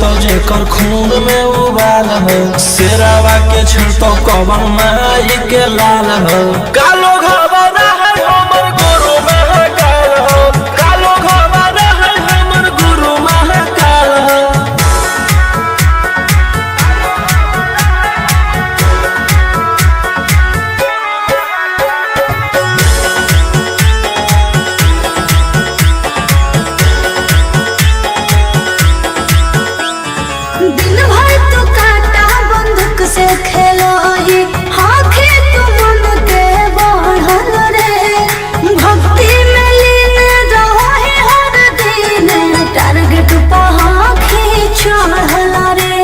तो जेकर खून में उबाल हो, शेरावा के छिड़तो कवन माई के लाल हो। कालो घबरा है हमर गुरु महाकाल हो, कालो घबरा है हमर गुरु महाकाल हो। से खेलो ही हाखे तू मन के बढ़ल रे, भक्ति में लीन रहो है हर दिन, टारगेट पर आँखें चढ़ल रे।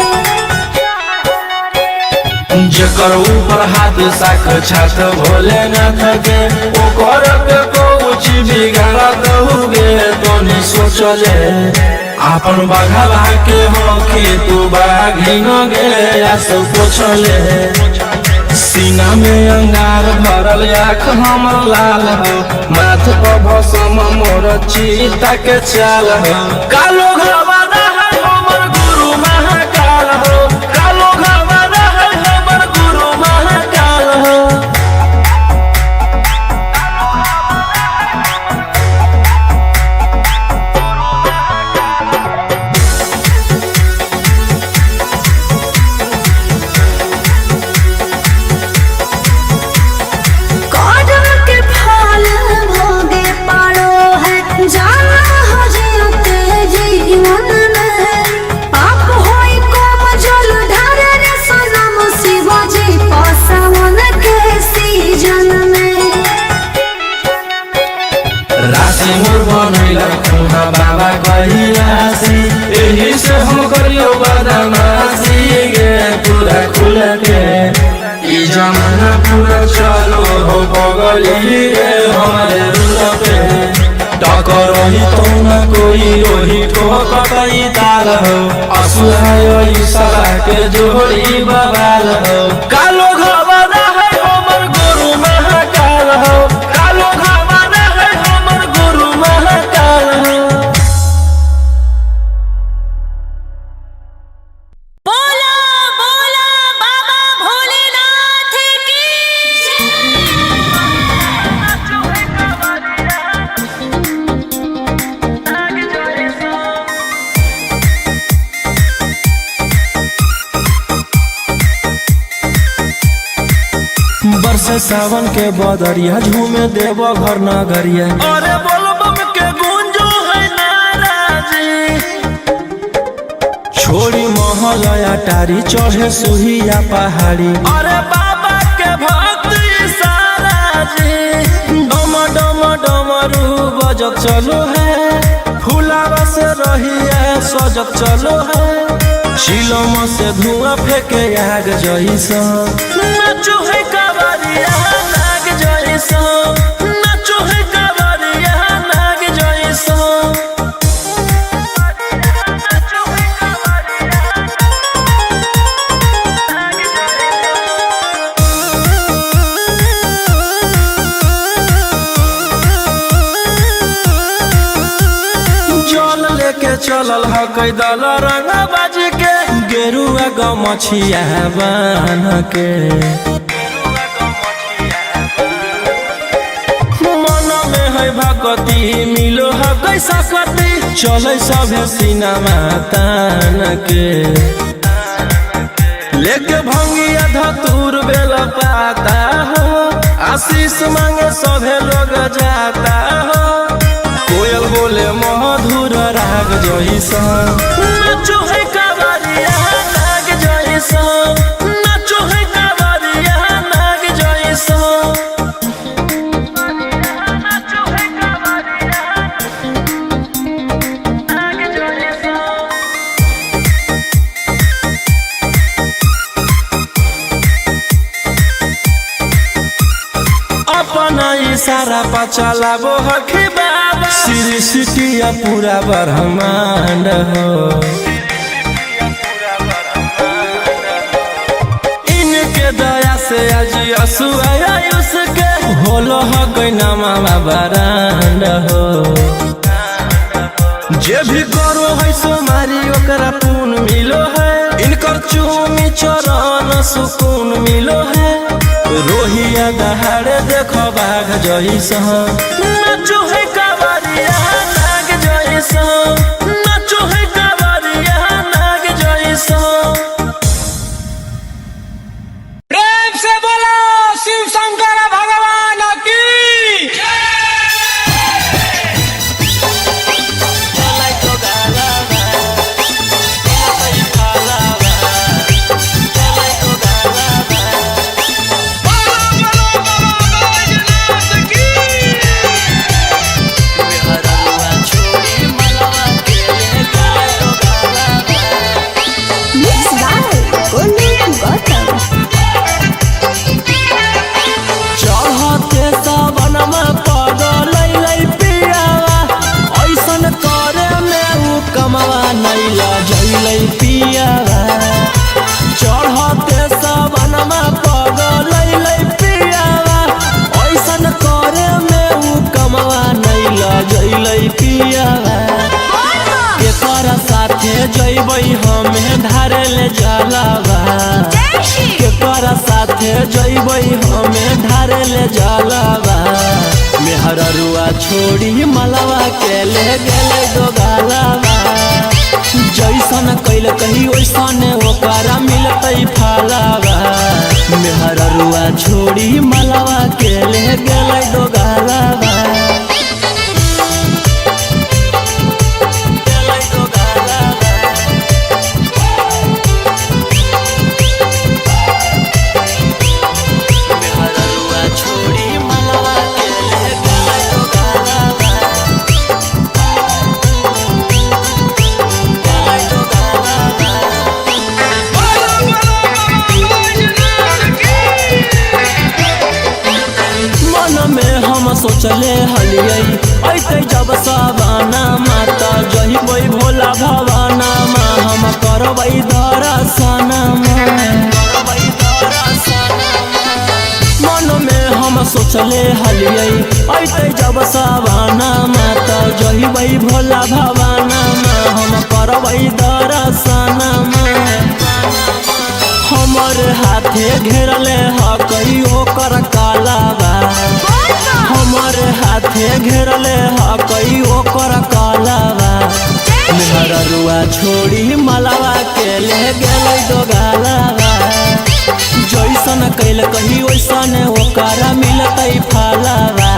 जेकर ऊपर हाथ साक्षात भोलेनाथ के, ओकर पे कुछ बिगाड़त हुए तो नहीं सोचले। आपन बघवा के होके तू बाघिन गे आस पोछले। सीना में अंगार भरल आँख हमर लाल हो, माथ पर भसम मोर चीता के चाल हो। कालो घबरा है हमर गुरु महाकाल हो, कालो घबरा है हमर गुरु महाकाल हो। राशि मोर बनैला खुहा बाबा कहिलासी, एही से हम करियो बदमाशी गे पूरा खुल के। ई जमाना पूरा चलो हो बगली रे हमारे रूल पे। टकर ही तो न कोई रोही ठोकतई ताल हो, असुहाय ईशा के जोड़ी बवाल हो। कालो घबरा है हमर गुरु महाकाल हो, कालो घबरा है हमर गुरु महाकाल हो। बोला बोला बाबा भोलेनाथ की बरसे सावन के बदरिया झूमे देव घर नगरिया। अरे बोलो बम के गूंजो है नाराजी, छोड़ी महलया टारी चढ़े सुहिया पहाड़ी। अरे बाबा के भक्ति सारा जी, डम डम डमरू बजत चलो है, फुलावा से रहिया सजत चलो है। चिलम से धुआं फेंके आग जैसा, नाचो है कावरिया नाग जैसा, नाचो है कावरिया नाग जैसा। जल लेके चलल ह कैदल रंग बाज के, गेरुआ गमछिया बान के। मन में है भगती मिलो है कैसा कती, चले सभे सीनामा तान के। लेके भंगिया धतूर बेल पाता हो, आशीष मांगे सभे लोग जाता हो। कोयल बोले मधुर राग जैसा, नाचो है कावरिया नाग जैसा, नाचो है कावरिया नाग जैसा। अपना इशारा पर चलाबो हखी बाबा, सृष्टिया पूरा ब्रह्मांड हो। इनके दया से आज आयुष के होलो हो कोई नामा बरांड हो। जे भी करो है सोमारी ओकरा पुण्य मिलो है, इनकर चूमी चरण सुकून मिलो है। रोहिया दहाड़े देखो बाघ जैसा, नाचो है कावरिया नाग जैसा, नाचो है कावरिया नाग जैसा। प्रेम से बोलो शिव शंकर भगवान की। चढ़ते सबनमा पगल पियावा, ऐसन करे में उ कमवा नहीं लजैलै पियावा। केकर साथे जैबै हमें धारे ले जलावा, केकर साथे जैबै हमें धारे ले जलावा। मेहररुआ छोड़ी मलवा के ले गेलै दोगालावा, जैसन कैल कही वैसन ओकरा मिलतै फलावा। मेहररुआ छोड़ी मलवा के ले गेलै दोगालावा। सोचले हलियै ऐते जब सवाना माता जहिबै भोला भवाना मा, हम करबै दर्शना मन में हम सोचले हलियै ऐते जब सवाना माता जहिबै भोला भवाना मा, हम करबै दर्शना। हमर हाथे घेरले हकई ओकर कालावा, हमर हाथे घेरले हकई ओकर कालावा। मेहररुआ छोड़ी मलवा के ले गेलै दोगालावा, जैसन कैल कही वैसन ओकरा मिलतै फलावा।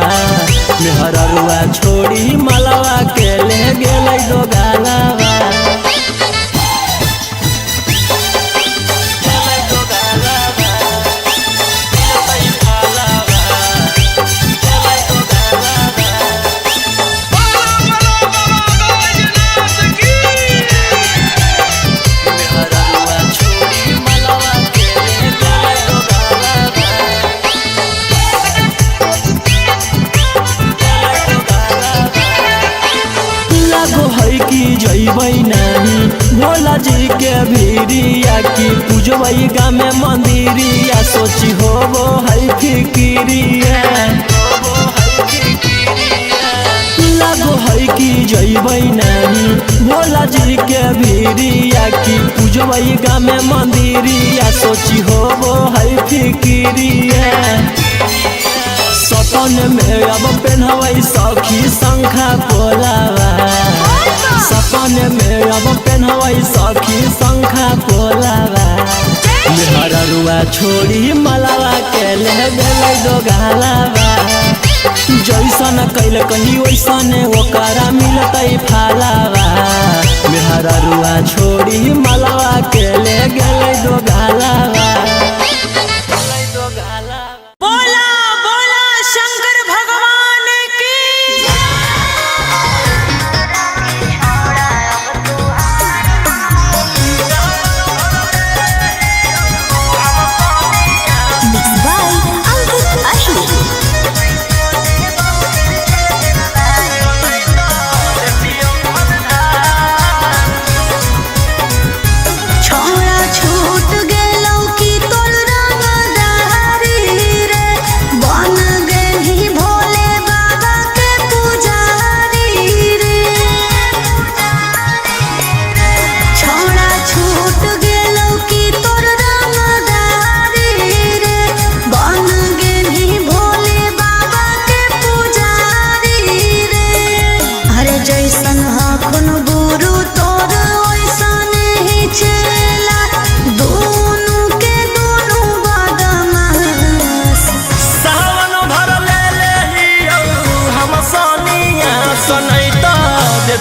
मेहररुआ छोड़ी मलवा के ले गेलै दोगालावा। जैबै नहीं भोला जी के भीरिया की पूजबै गामे मंदिरिया, सोची होबो है फिकिरिया। लागो है कि जैबै नहीं भोला जी के भीरिया की पूजबै गामे मंदिरिया, सोची होबो है फिकिरिया। सपन में अब पेन्हबै सखी शंखा पोलावा, सपन में अब पेन्हबै सखी शंखा पोलावा। मेहररुआ छोड़ी मलवा के ले गेलै दोगालावा, जैसन कैल कही वैसन ओकरा मिलतै फलावा। मेहररुआ छोड़ी मलवा के ले गेलै दोगालावा।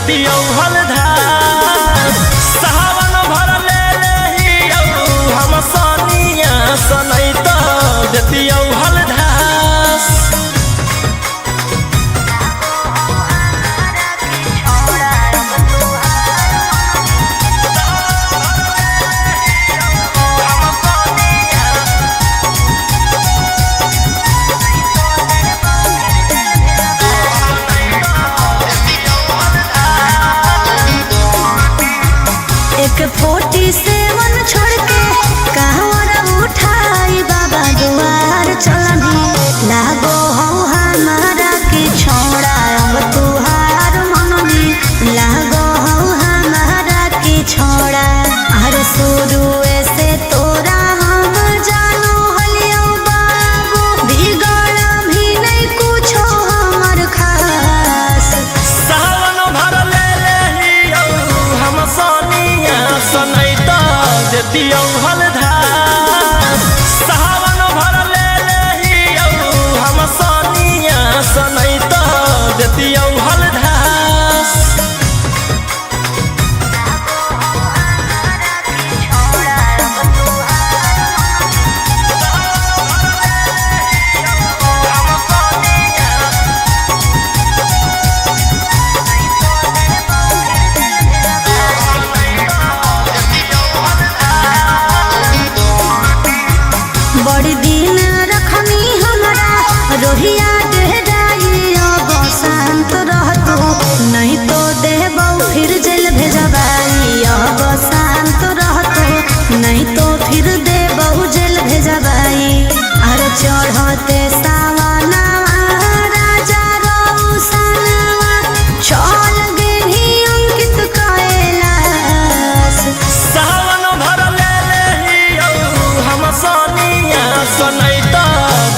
देतियौ हलधार सावन भर ले लेहियौ हम सनिया सनैत देतियौ हलधार एक 47 छोड़ के कहवर उठाई बाबा दुआर चलनी लागो हो हमारा के छोड़ा अब तुहार मननी लागो हो हमारा के छोड़ा अरे शुरू से तोरा हम जानो हलियो बाबू बिगड़ भी नहीं कुछो हमर खास सावन भर ले लेहियौ हम सनिया सनैत देतियौ हलधार सावन भर ले लेहियौ हम सनिया सनैत देतियौ हलधार बड़ी दिन रखनी हमारा रोहिया देहराई अब शांत रहतो नहीं तो देबौ फिर जेल भेजबाई अब शांत रहतो नहीं तो फिर देबौ जेल भेजबाई अरे चढ़ते सावनवा राजा रौसनवा चल गेली अंकित कैलाश सावन भर ले लेहियौ हम सनिया सनैत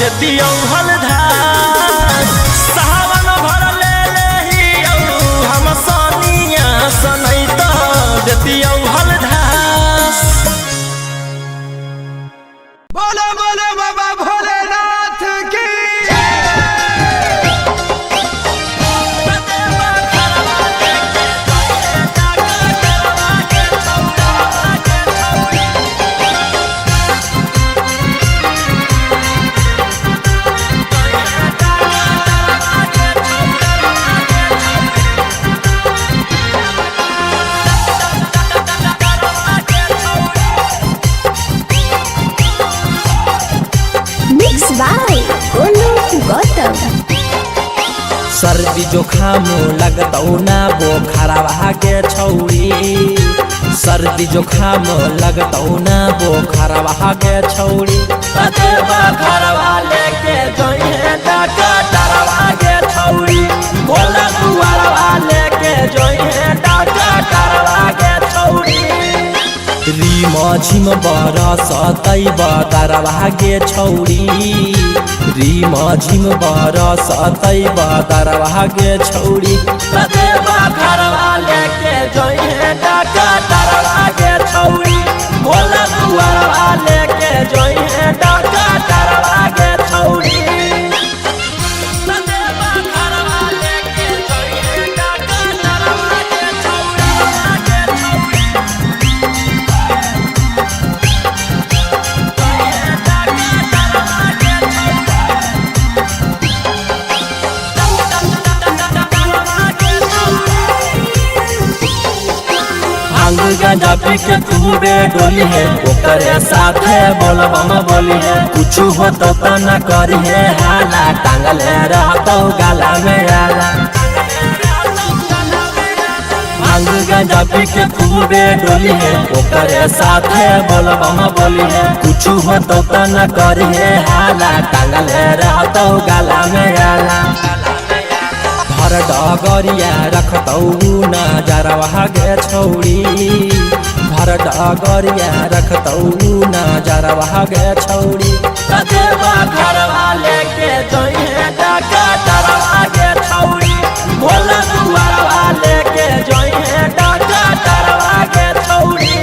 देतियौ हलधार सावन भर ले लेहियौ हम सनिया सनैत देतियौ हलधार बोलो बोलो बाबा भोलेनाथ की मिक्स बाय गोलू गौतम सर्दी जोखाम लगतौ ना बोखरवा के छौरी सर्दी जोखाम लगतौ ना बोखरवा के छौरी कतेबा घरवा लेके जोइहे डकटरवा के छौरी बोला दुआरवा लेके जोइहे डकटरवा के छौरी रीम झिम बरसतै बदरवा के छौरी रीम झिम बरसतै बदरवा के छौरी कतेबा घरवा लेके जोइहे डकटरवा के छौरी बोला दुआरवा लेके जोइहे डकटरवा के छौरी कतेबा घरवा लेके जोइहे डकटरवा के भांग गांजा पी के खूबे डोली है ओकरे साथे बोलबम बोली है कुछ हो तो न करी है हाला टांगले रहतो गाला में आला भांग गांजा पी के खूबे डोली है ओकरे साथे बोलबम बोली है कुछ हो तो न करी है हाला टांगले रहतो गाला में आला भर डगरिया रखतौ नजरवा के छौरी भर डगरिया रखतौ नजरवा के छौरी कतेबा घरवा लेके जोइहे डकटरवा के छौरी बोला दुआरवा लेके जोइहे डकटरवा के छौरी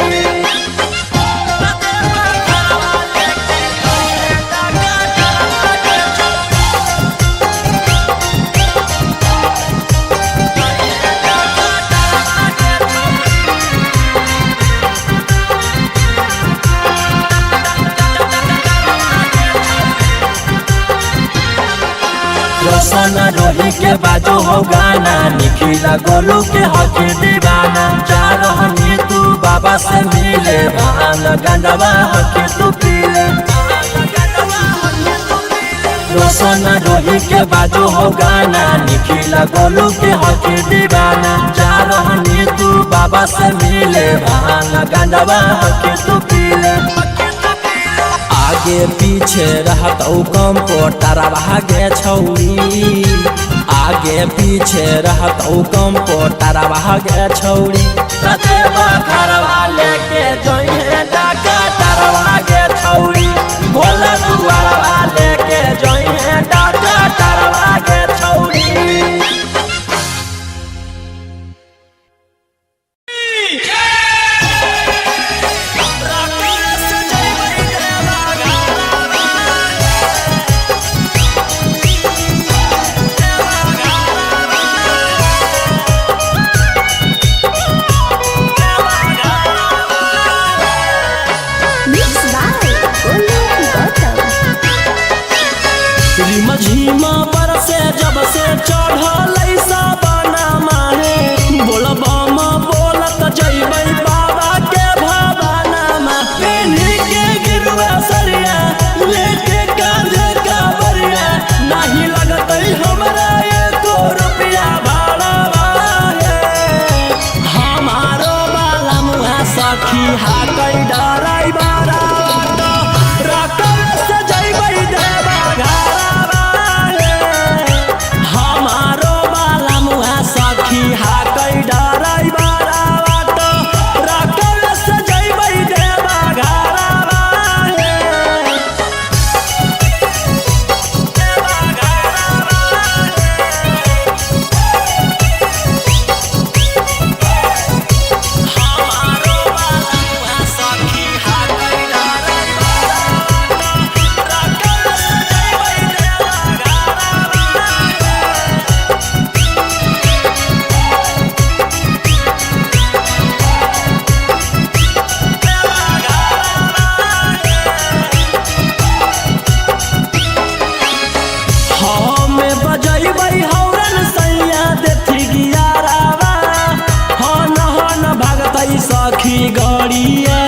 रोही के बाजो हो गाना, निखिला गोलू के हकी दीवाना। जा रहनी तू बाबा से मिले, भांग गंडवा हकी तू पीले। रोशन रोही के बाजो हो गाना, निखिला गोलू के हकी दीवाना। जा रहनी तू बाबा से मिले, भांग गंडवा हकी तू पीले। आगे पीछे रहत कम पोटारा भागे छौरी, आगे पीछे रहत कम पोटारा भागे छौरी। कते बखरवा लेके जोइहे डाका तरवा गे छौरी, भोला दुआरवा लेके जोइहे डाका तरवा गे छौरी। झीमा पर से जब से चढ़ल साबना माहे, बोलबम बोलत जइबै बाबा के भवाना मा। पेन्ही के गिरुआ सरिया लेके कांधे कावरिया, नहीं लगतै हमरा एको रुपया भाड़ा बाहे। हमारो बाला मुहा सखी हाकै डराई बारा, रकम से जइबै देवा घरा। हाकै डराई बारा बात, रकम से जइबै देवा घरा बाहे। देवा घरा हमारो बाला सखी हाकै डराई बारा बात, रकम से जइबै देवा घरा बाहे। सखी गड़िया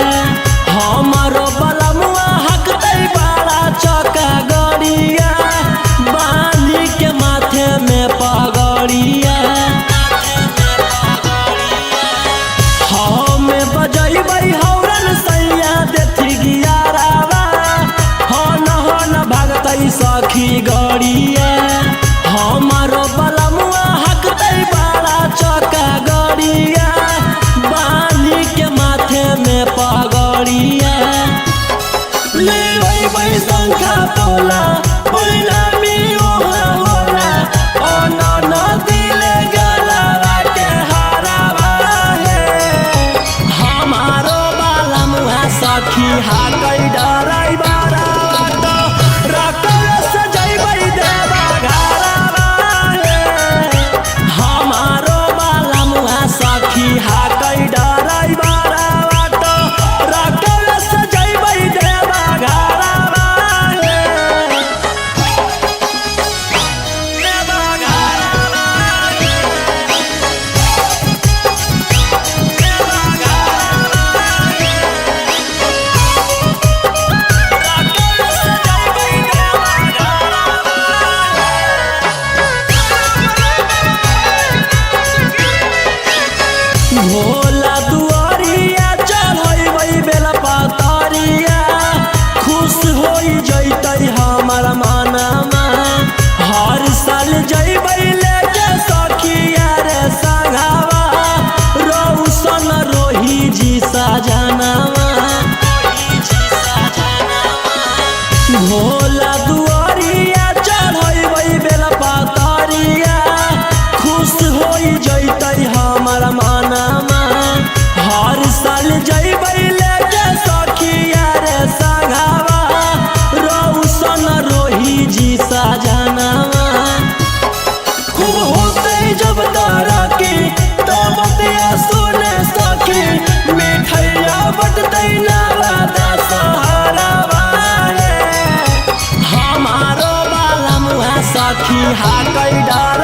हमारो बलमुआ हकतै बड़ा चका गड़िया, बांधी के माथे में पगड़िया। हमें बजैबै हौरन सैया देथी गियारावा, हन भागतै सखी गड़िया। हमारो बलमुआ हकतै बड़ा चका गड़िया, बांधी के माथे में पगड़िया। ले शंखा तोला परिणामी ओहा होला, अनन दिले गला के हारावा है। हमारो बाला मुहा सखी हाकै डराई बारा, रकम से जइबै देवा घरा है। हमारो बाला मुहा सखी हाकै डराई बारा, रकम से जइबै देवा घरा है। देवा घरा है। देवा घरा है। रकम से जइबै देवा घरा है। भोला दुआरिया चढ़ैबै बेला पतरिया, खुश होई जइतै हमर मनमा। हर साल जइबै लेके सखिया रे संगवा, रौशन रोही जी सजनवा। भोला दुआरिया चढ़ैबै बेला पतरिया, खुश होई जइतै हमर मनमा। हर साल जइबै लेके सखिया रे संगवा, रौशन रोही जी सजनवा। खूब होतै जब तारा की तब दिया सुने सखी, मिठैया बटतै नाला दशहरा बाहे। हमारो बाला मुहा सखी हाकै डर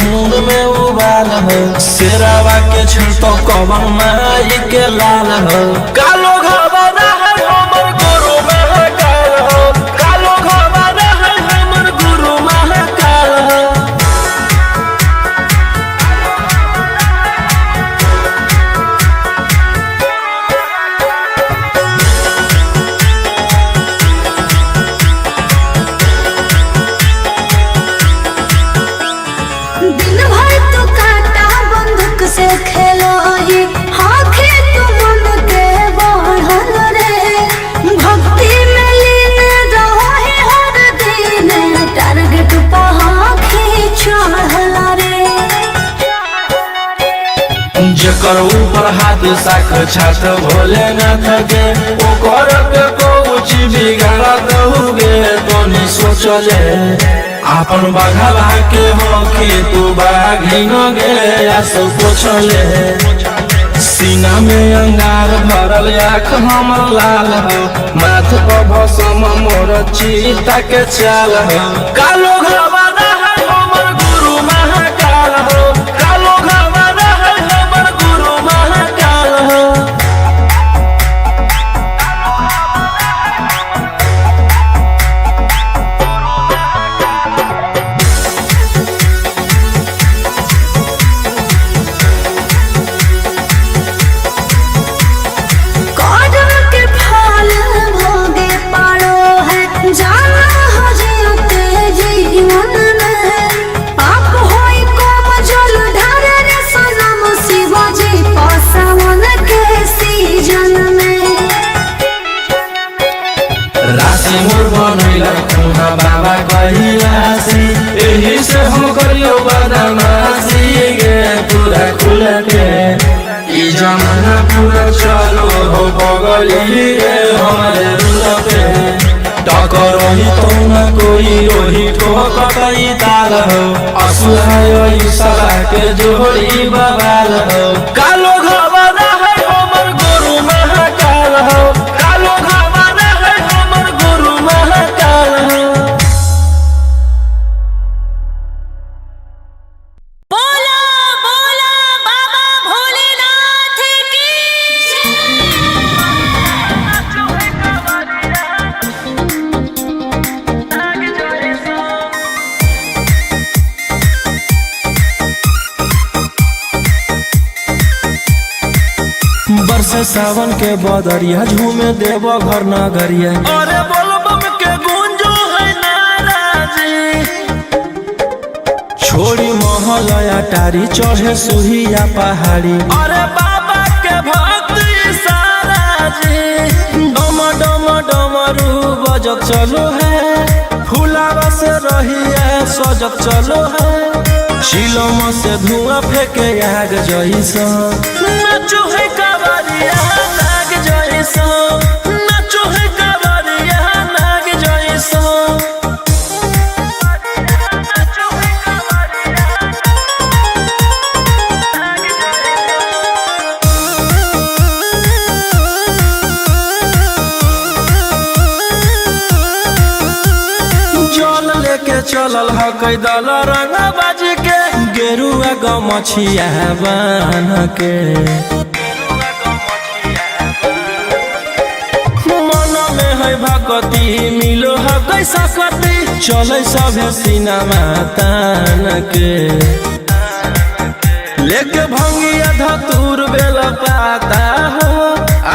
खून में उबाल हो शेरावा के छुटो कवन माई के लाल हो कालो घबरा है हमर गुरु महाकाल हो कालो घबरा है हमर गुरु महाकाल हो दिन भर तो काटा बंदूक से खेलो ही आँखें तो मन के बढ़ल रे भक्ति में लीन रहो ही हर दिन टारगेट पर आँखें चढ़ल रे जकर ऊपर हाथ साख छात भोलेनाथ के ओकर के कुछ बिगाड़त हुगे तोनी सोचले आपन बघला के होके तू बाघिन गे आस पोछले सीना में अंगार भरल आँख हमर लाल हो माथ पर भसम मोर चीता के चाल हो कालो घबरा है हमर गुरु महाकाल हो कालो घबरा है हमर गुरु महाकाल हो कदम के फल भोगे पारो है जाना हो जियते जीवन में पाप होई कम जल ढार रे सनम शिवाजी पासवन के सीजन में राशि मोर बनैला खुना बाबा कहिलासी एही से हम करियो बदमाशी गे पूरा खुल के ई जमाना पूरा चलो हो बगली रे हमारे रुल पे टकर ही तो न कोई ओही ठोकतई ताल हो असुहाय सला के जोड़ी बवाल हो कालो घबरा है हमर गुरु महाकाल हो कालो घबरा है हमर गुरु महाकाल हो बोला बोला बाबा भोलेनाथ की बरसे सावन के बदरिया झूमे देव घर नगरिया अरे बोलो बम के गूंजो है नाराजी छोड़ी महल अटारी चढ़े सुहिया पहाड़ी अरे बाबा के भक्ति सारा जी डम डम डमरू बजत चलो है फुलावा से रहिया सजत चलो है शिलम से धुआं फेंके आग जैसा नाचो है कावरिया नाग जैसा नाचो है कावरिया नाग जैसा जल लेके चलल ह कैदल रंग बाज के गेरुआ गमछिया बान के मन में है भगती मिलो है कैसा कती चले सभे सिनेमा तान के लेके भंगिया धतूर बेल पाता हो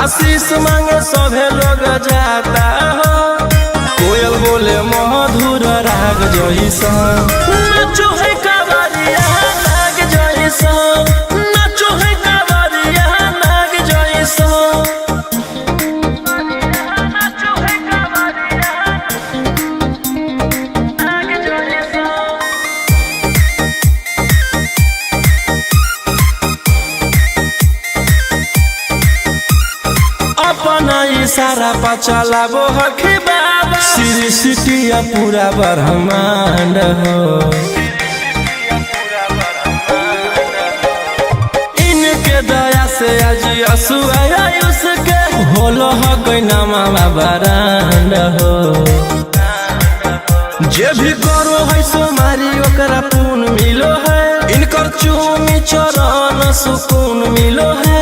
आशीष मांगे सभे लोग जाता हो कोयल बोले मधुर राग जैसा नाचो है कावरिया नाग जैसा नाचो है कावरिया नाग जैसा अपना इशारा पर चलाबो हखी बाबा श्री सिटिया पूरा ब्रह्मांड हो इनके दया से आज असुआयुष के होलो हो कोई नामा बरांड हो जे भी करो है सोमारी ओकरा पून मिलो है, इनकर चूमी चरण सुकून मिलो है।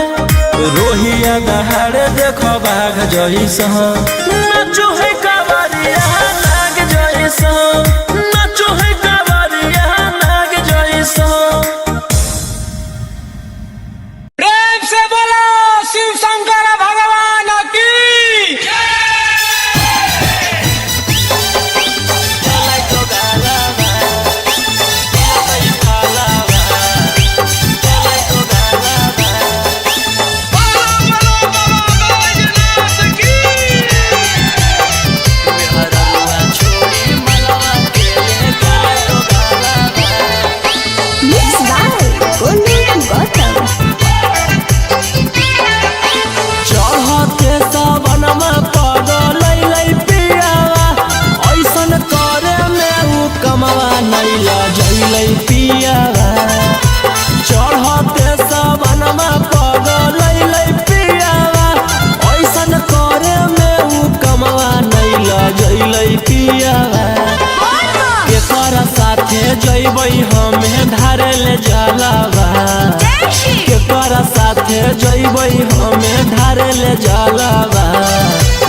रोहिया दहाड़े देखो बाघ जैसा, नाचो है कावरिया नाग जैसा, नाचो है कावरिया नाग जैसा। प्रेम से बोलो शिव शंकर भगवान की। चढ़ते सबनमा पगलै पियावा, ऐसन करे में उ कमवा नहीं लजैलै पियावा। केकरा साथे जइबै हमें धारे ले जलावा, केकरा साथे जइबै हमें धारे ले जलावा।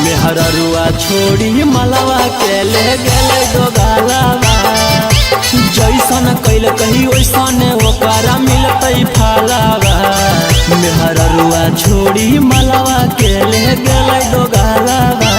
मेहररुआ छोड़ी मलवा के ले गेलै दोगालावा, जैसन कैल कही वैसन ओकरा मिलतै फलावा। मेहररुआ छोड़ी मलवा के ले गेलै दोगालावा।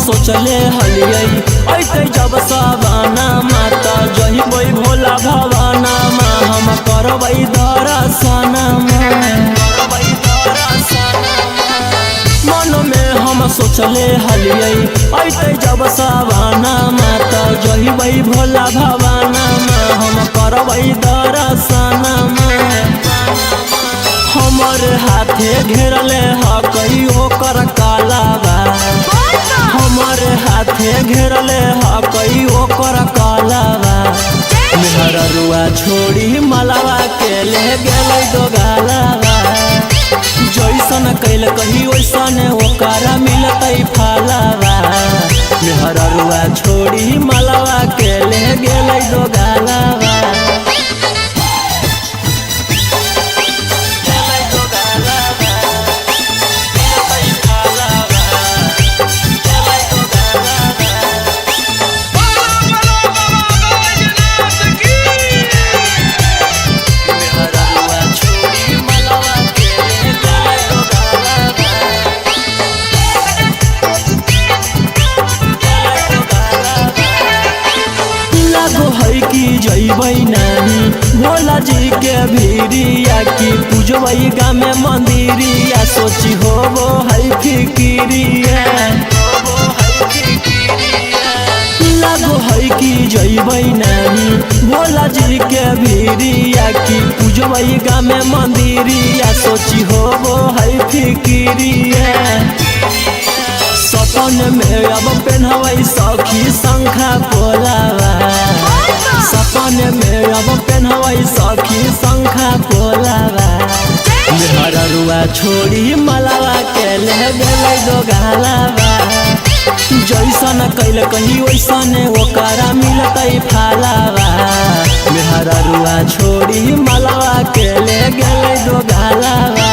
सोचले हलियै ऐते जब सवाना माता जहिबै भोला भवाना मा, हम करबै दर्शन मन में हम सोचले हलियै ऐते जब सवाना माता जहिबै भोला भवाना मा, हम करबै दर्शन। हमर हाथे घेरले हकई ओकर कालावा, हमर हाथे घेरले हकई ओकर कालावा। मेहररुआ छोड़ी मलवा के ले गेलै दोगालावा, जैसन कैल कही वैसन ओकरा मिलतै फलावा। मेहररुआ छोड़ी मलवा के ले गेलै दोगालावा। जइबै नानी भोला जी के भीरिया, की पूजबै गाँव में मंदिरिया, सोची होबो है फिकिरिया। लागो है कि जइबै नानी भोला जी के भीरिया, की पूजबै गाँव में मंदिरिया, सोची होबो है फिकिरिया। सपन में अब पेन्हबै सखी शंखा पोलावा, सपन में अब पेन्हबै सखी शंखा पोलावा। मेहररुआ छोड़ी मलवा के ले गेलै दोगालावा, जैसन कैल कही वैसन ओकरा मिलतै फलावा। मेहररुआ छोड़ी मलवा के ले गेलै दोगालावा।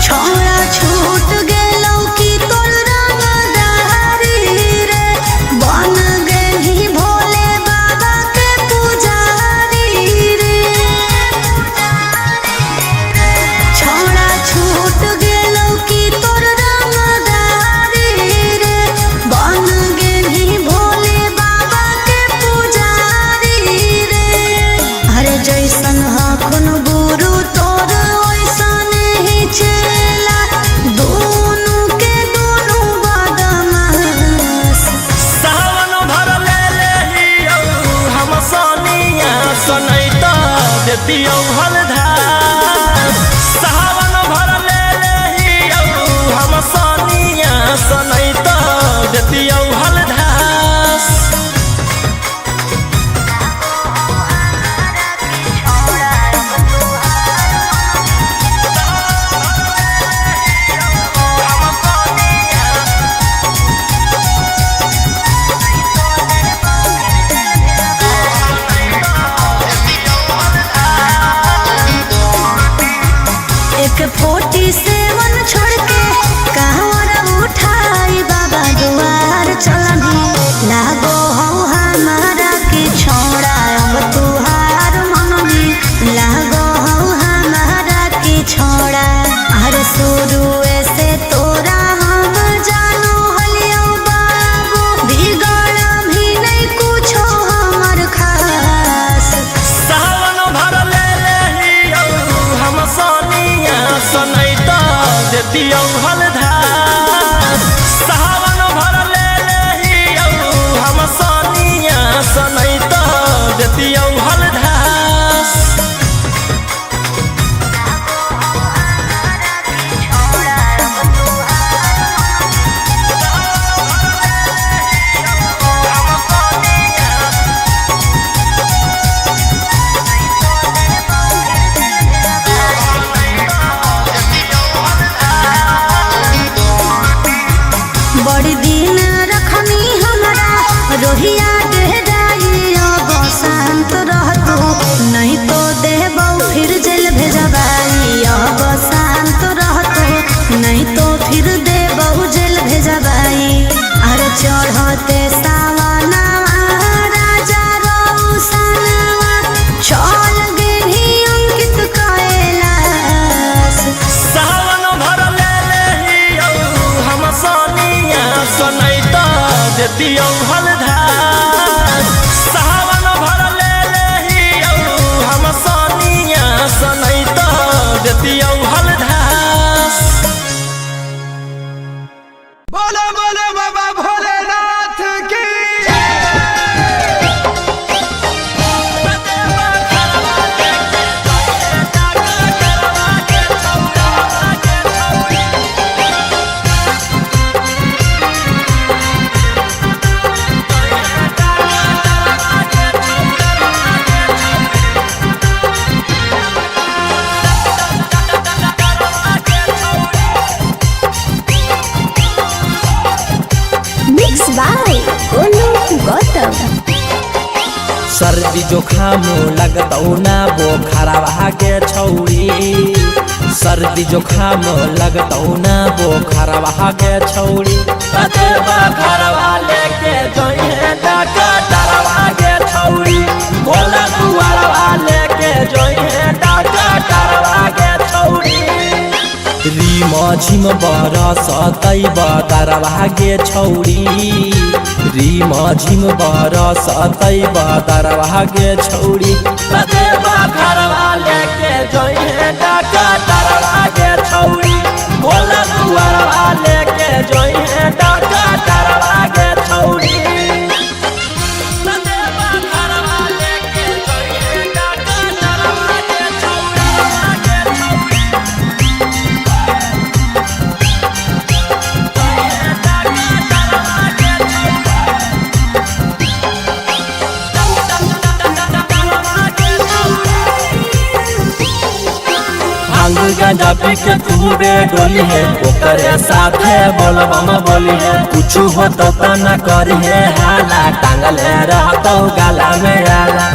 छोड़ा छूट गेलो की तो देतियौ हलधार सावन भर ले लेहियौ हम सनिया सनैत देतियौ हलधार एक 47 छोड़ के कहवर उठाई बाबा दुआर चलनी लागो हो हमारा के छोड़ा अब तुहार मननी लागो हो हमारा के छोड़ा हर शुरू से तोरा हम जानो हलियो बाबू बिगड़ भी नहीं कुछो हमर खास सावन भर ले लेहियौ हम सनिया सनैत देतियौ हलधार सावन भर ले लेहियौ हम सनिया सनैत देतियौ हलधार बड़ी दिन रखनी हमारा रोहिया डेराई अब शांत रहतू नहीं तो देबौ फिर जेल भेजबाई अब शांत रहतू नहीं तो फिर देबौ जेल भेजबाई अरे चढ़ते सावना राजा रौसनवा चल गेली अंकित कैलाश सावन भर ले लेहियौ हम सनिया सनैत देतियौ हलधार सावन भर ले लेहियौ हम सनिया सनैत देतियौ हलधार बोलो बोलो बाबा भोलेनाथ की मिक्स बाय गोलू गौतम सर्दी जोखाम लगतौ ना बोखरवा के छौरी सर्दी जोखाम लगतौ ना बोखरवा के छौरी देवा घरवा लेके जोइहे डकटरवा के छौरी भोला दुआरवा लेके जोइहे डकटरवा के छौरी रीम झिम बरसतै बदरवा गे छौरी रीम झिम बरसतै बदरवा गे छौरी देवा घरवा लेके जोइहे डकटरवा गे छौरी भोला दुआरवा लेके जोइहे डकटरवा गे छौरी देवा घरवा लेके जोइहे डकटरवा गे छौरी भांग गांजा पी के खूबे डोली है ओकरे साथे बोलबम बोली है कुछ हो तो न करी है हाला टांगले रहतौ गाला में आला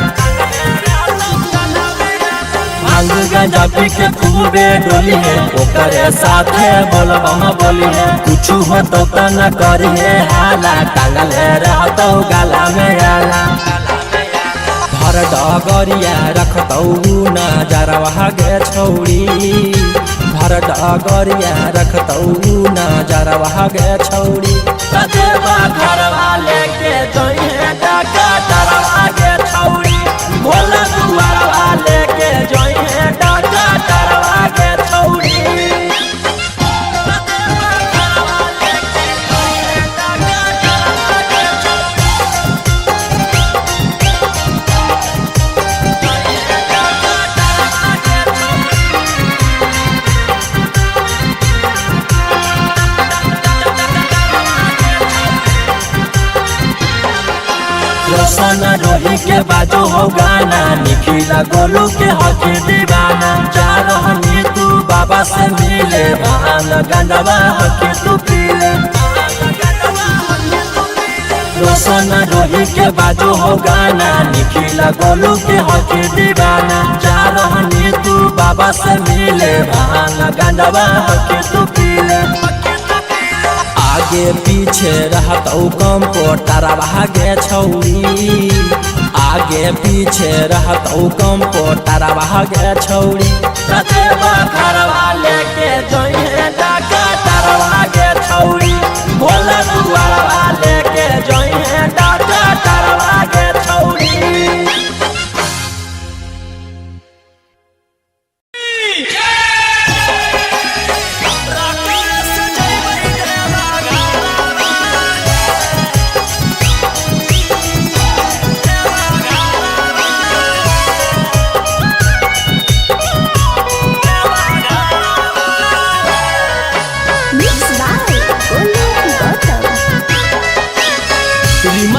भांग गांजा पी के खूबे डोली है ओकरे साथे बोलबम बोली है कुछ हो तो न करी है हाला टांगले रहतौ गाला में आला भर डगरिया रखतौ नजरवा गे छौरी भर डगरिया रखतौ नजरवा गे छौरी देवा घरवा लेके जोइहे डकटरवा गे छौरी भोला दुआरवा लेके जोइहे डकटरवा गे छौरी रोशन रोही के बाजो हो गाना, निखिला गोलू के हक दीवाना। जा रहनी तू बाबा से मिले, भान गंडवा हक तू पीले। रोशन रोही के बाजो हो गाना, निखिला गोलू के हक दीवाना। जा रहनी तू बाबा से मिले, भान गंडवा हक तू पीले। आगे पीछे रहत कम पोटारा भागे छौरी, आगे पीछे रहत कम पोटारा भागे छौरी। रतेबा घरवा लेके जइहे डाका तारवा गे छौरी, भोला दुआरवा लेके जइहे डाका तारवा गे छौरी।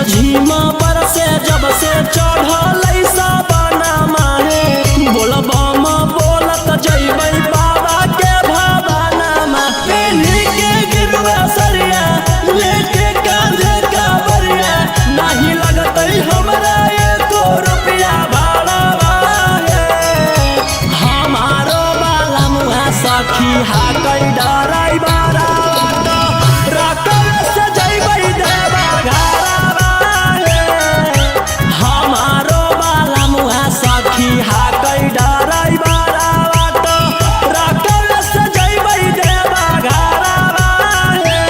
झीमा बरसे जब से चढ़ल साबना माहे, बोलबम बोलत जइबै बाबा के भवाना मा। पेन्ही के गिरुआ सरिया लेके कांधे कावरिया, नाही लगतै हमरा एको रुपया भाड़ा बाहे। हमारो बाला मुहा सखी हाकै डराई बारा, राकल से जइबै देवा सखी हाकै डराई बारा बाटो, राकल से जइबै देवा घरवा हे।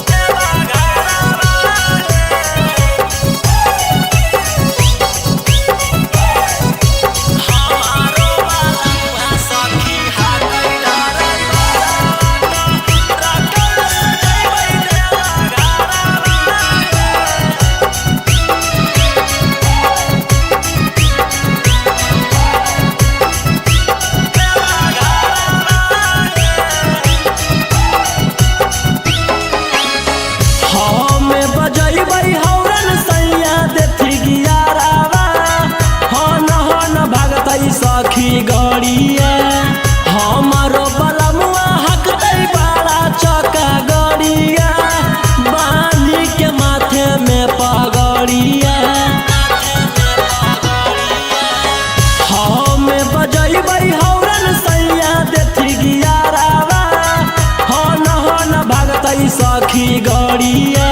देवा घरवा हमारो बाला सखी हाकै डराई बारा बाटो, राकल से जइबै देवा सखी गड़िया। हमारो बलमुआ हकतै बड़ा चका गड़िया, बांधी के माथे में पगड़िया। हमें बजैबै हौरन सैया देथी गियारावा, हन भागतै सखी गड़िया।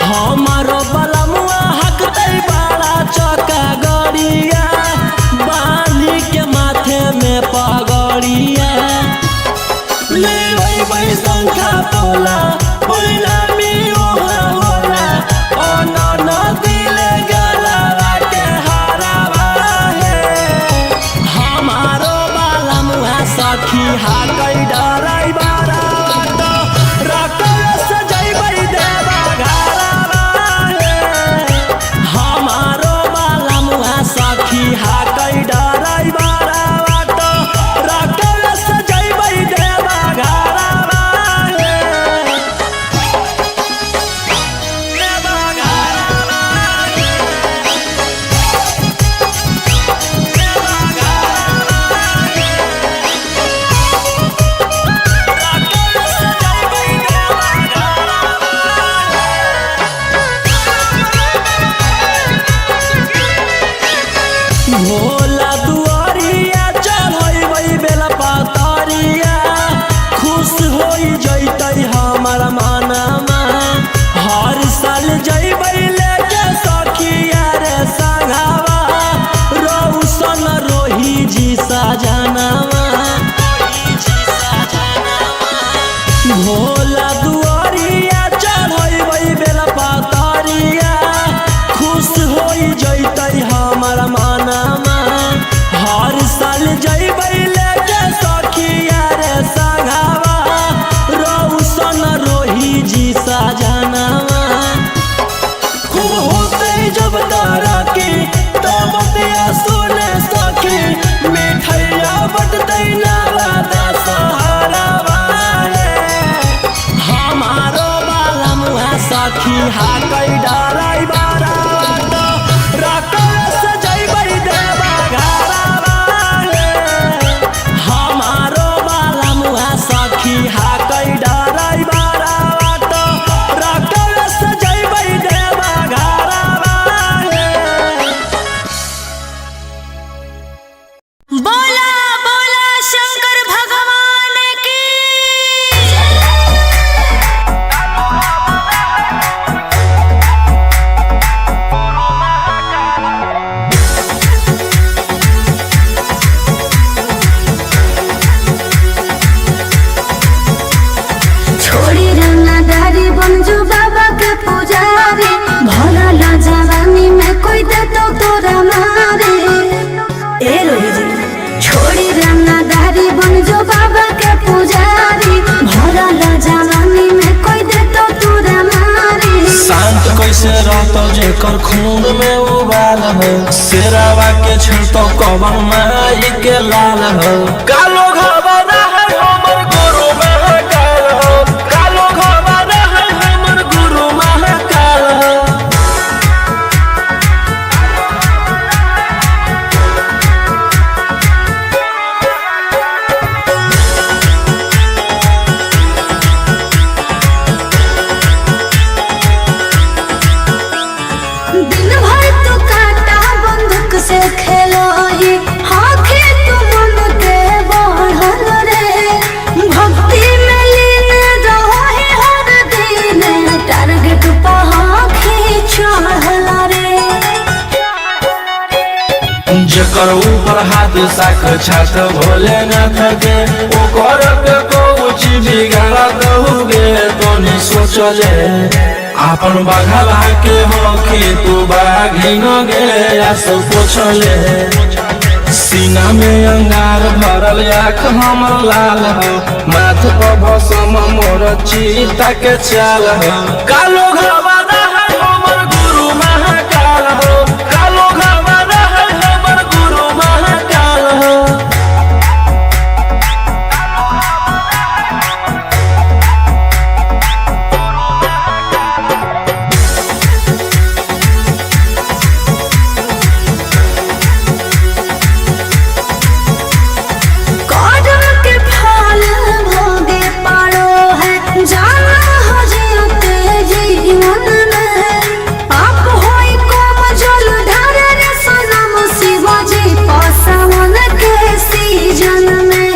हमारो बलमुआ हकतै बड़ा चका गड़िया, बांधी के माथे में पगड़िया। लेबै शंखा पोला पहिला मियो होला, अन दिले गलवा के हरावा हे। हमारो बाला मुहा सखी हाकै डराई बारा बाटो, राकल से जइबै देवा घरवा हे। हमारो बाला मुहा सखी हाकै डराई बारा बाटो, राकल से जइबै देवा घरवा हे। देवा घरवा हे। देवा घरवा हे। राकल से जइबै देवा घरवा हे। भोला दुआरिया चढ़ैबै बेला पातरिया, खुश होई जइतै हमर मनमा। हर साल जइबै लेके सखिया रे संघवा, रोशन रोही जी सजनवा। भोला दुआरिया चढ़ैबै बेला पातरिया, खुश होई जइतै हमर मनमा। हर साल जइबै लेके सखिया रे संघवा, रोशन रोही जी सजनवा। खूब होतै जब तरक्की तब बतिया सुने सखी, मिठैया बटतै नवा दशहरावा हे। हमार सखी हा कई डराई बारा रकस जइबै देवा घरवा हमारो वाला मुहा सखी हा कई डराई बारा रकस जइबै देवा घरवा। बोला बोला शंकर भगवान की। छोड़ी रंगदारी बनजू बाबा के पुजारी भरल जवानी में कोई दे तो तोरा मारे। ए रोही जी छोड़ी रंगदारी बनजू बाबा के पुजारी भरल जवानी में कोई दे तो तोरा मारे। शांत कैसे रहतो जेकर खून में उबाल हो शेरावा के छेड़तो कवन माई के लाल हो। कालो घबरा है हमर गुरु महाकाल हो कालो घबरा है हमर गुरु महाकाल हो। दिन भर तू काटा बंदूक से खेलो ही हाथी तू मन के बढ़ल रे। भक्ति में लीन रहो ही हर दिन टारगेट पहाखी चढ़ल रे। जेकर ऊपर हाथ साख छात भोलेनाथ के ओकर के कुछ बिगाड़त हुए तोनी सोचले आपन बघला के होखी तू बाघिन गे आस पोछले। सीना में अंगार भरल आँख हमर लाल हो माथ पर भसम मोर चीता के चाल हो। कालो घबरा है हमर गुरु महाकाल हो कालो घबरा है हमर गुरु महाकाल हो। कदम के फल भोगे पड़ो है जाना हो जियते जीवन में। पाप होई कम जल ढारे रे सनम शिवाजी पासवन के सीजन में।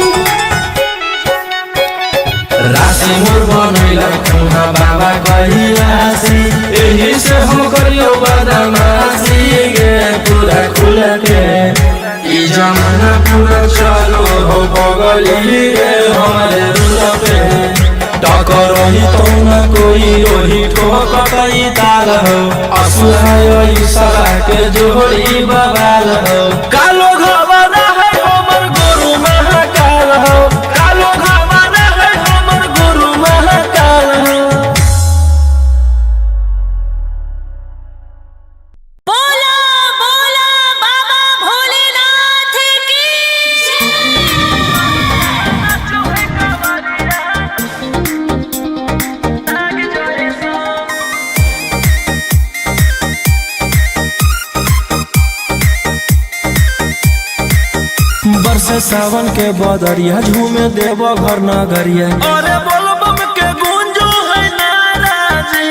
राशि मोर बनैला खुना बाबा कहिलासी एही से हम करियो बदमाशी गे पूरा खुल के। ई जमाना पूरा चलो हो बगली रे हमारे रूल पे टकर ही तो न कोई रोही ठोकई ताल हो असुहाय सला के जोड़ी बवाल हो। कालो घबरा है हमर गुरु महाकाल हो कालो घबरा है हमर गुरु महाकाल हो। बोला बोला बाबा भोलेनाथ की। बरसे सावन के बदरिया झूमे देव घर नगरिया अरे बोलबम के गूंजो है नाराजी।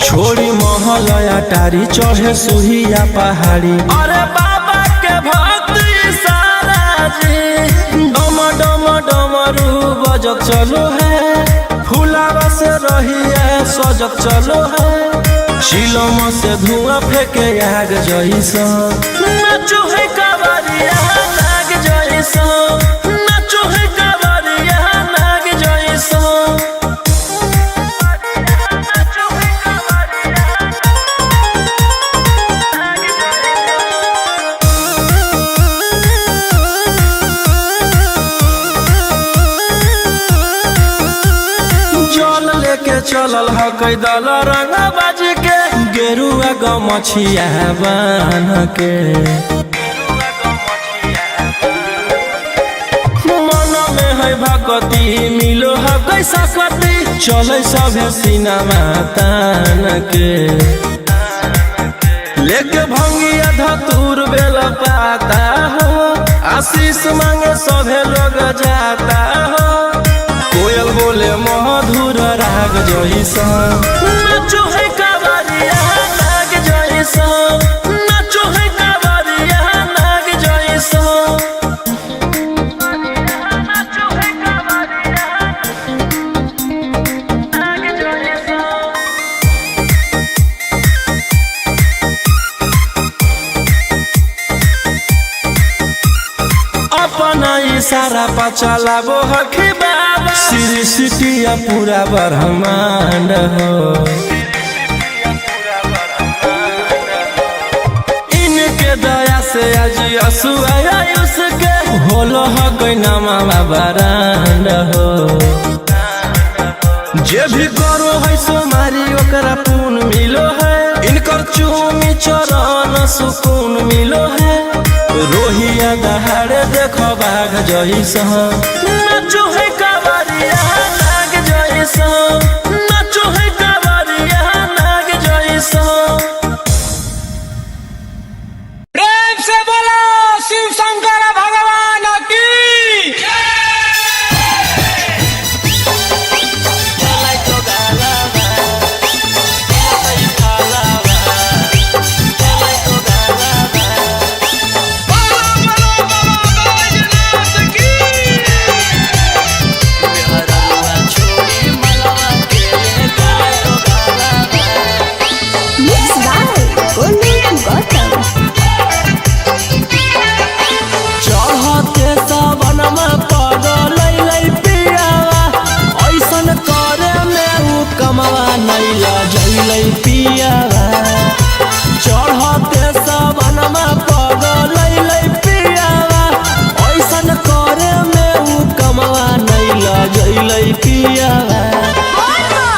छोड़ी महल अटारी चढ़े सुहिया पहाड़ी अरे बाबा के भक्ति सारा जी। डम डम डमरू बजत चलो है फुलावा से रहिया सजत चलो है। शिलम से धुआं फेंके आग जैसा नाचो है कावरिया नाग जैसा नाचो है कावरिया नाग जैसा। जल लेके चलल ह कैदल रंग बाज के गेरुआ गमछिया बान के। मन में है भगती मिलो है कैसा कती चले सभे सिनेमा तान के लेके भंगिया धतूर बेल पाता हो आशीष मांगे सभे लोग जाता हो कोयल बोले मधुर राग जैसा नाचो है कावरिया नाग जैसा नाचो है कावरिया नाग जैसा अपना इशारा पर चलाबो हखी बाबा श्री सिटिया पूरा ब्रह्मांड हो इनके दया से आज असुआ उसके होलो हकई नामा बरांड हो जे भी करो है सोमारी ओकरा पून मिलो है इनकर चूमी चरण सुकून मिलो है रोहिया दहाड़े देखो बाघ जैसा नाचो है कावरिया नाग जैसा नाचो है कावरिया नाग जैसा प्रेम से बोलो शिव शंकर भगवान की चढ़ते सबनमा पगल पियावा ऐसन करे में उ कमवा नैला जैलै पियावा चढ़ते सबनमा पगल पियावा ऐसन करे में उ कमवा नैला जैलै पियावा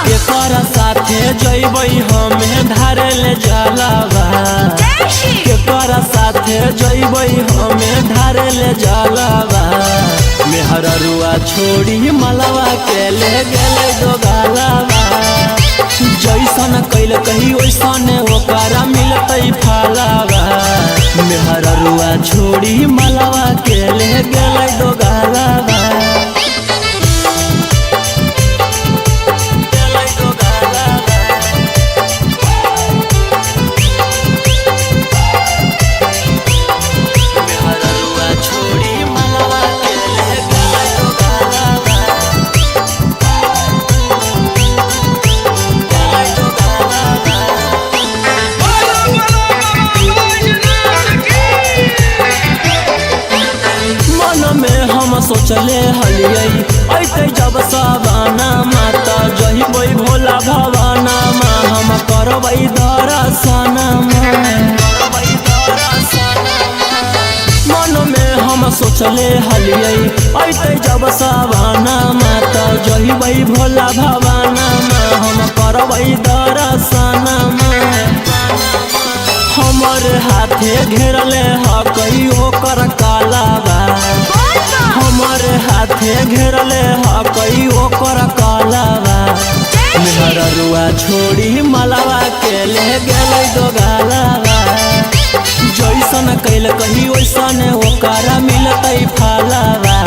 केकर साथे जैबै हमें धारे ले जलावा केकर साथे जैबै हमें धारे ले जलावा मेहररुआ छोड़ी मलवा के ले गेले दोगालावा जैसन कैल कही वैसन ओकरा मिलतै फलावा मेहररुआ छोड़ी मलवा के ले गेले दोगालावा सोचले हलियै ऐते जब सवाना माता जहिबै भोला भवाना मा हम करबै दर्शन मन में हम सोचले हलियै ऐते जब सवाना माता जहिबै भोला भवाना मा हम करबै दर्शन हमर हाथे घेरले हकई ओकर कालाबा हमर हाथे घेरले हकई ओकर कालाबा मेहररुआ छोड़ी मलवा के ले गेलै दोगालाबा जैसन कैल कही वैसन ओकरा मिलतै फलावा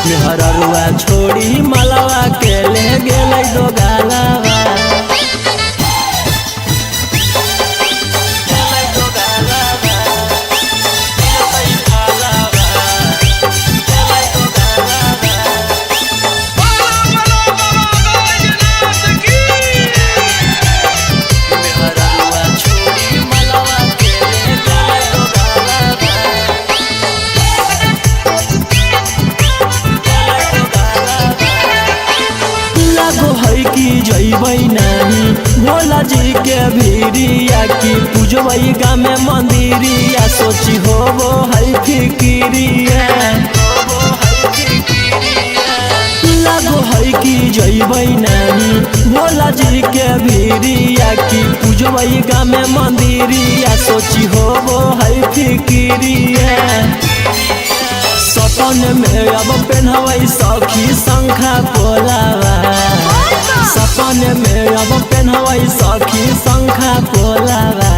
मेहररुआ छोड़ी मलवा के ले गेलै दोगालाबा जैबै नहीं भोला जी के भीरिया की पूजबै गाँव में मंदिरिया सोची होबो है फिकिरिया लागो है कि जैबै नहीं भोला जी के भीरिया की पूजबै गाँव में मंदिरिया सोची होबो है फिकिरिया सपन में अब पेन्हबै सखी शंखा पोलावा फैशन में अब पहनवई सखी शंखा पोलावा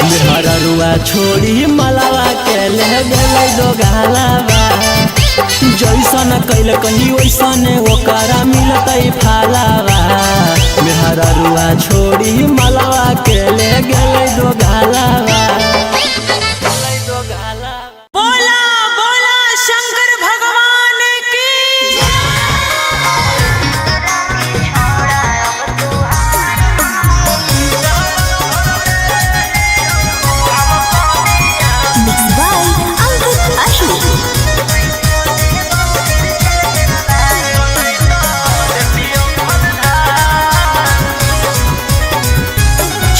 मेहररुआ छोड़ी मलावा के ले गेलै दो गालावा जैसन कैल कहीं वैसन ओकरा मिलतै फालावा मेहररुआ छोड़ी मलावा के ले गेलै दो गालावा। बोला बोला शंकर भगवान की Mixed by Ankit Ashmi.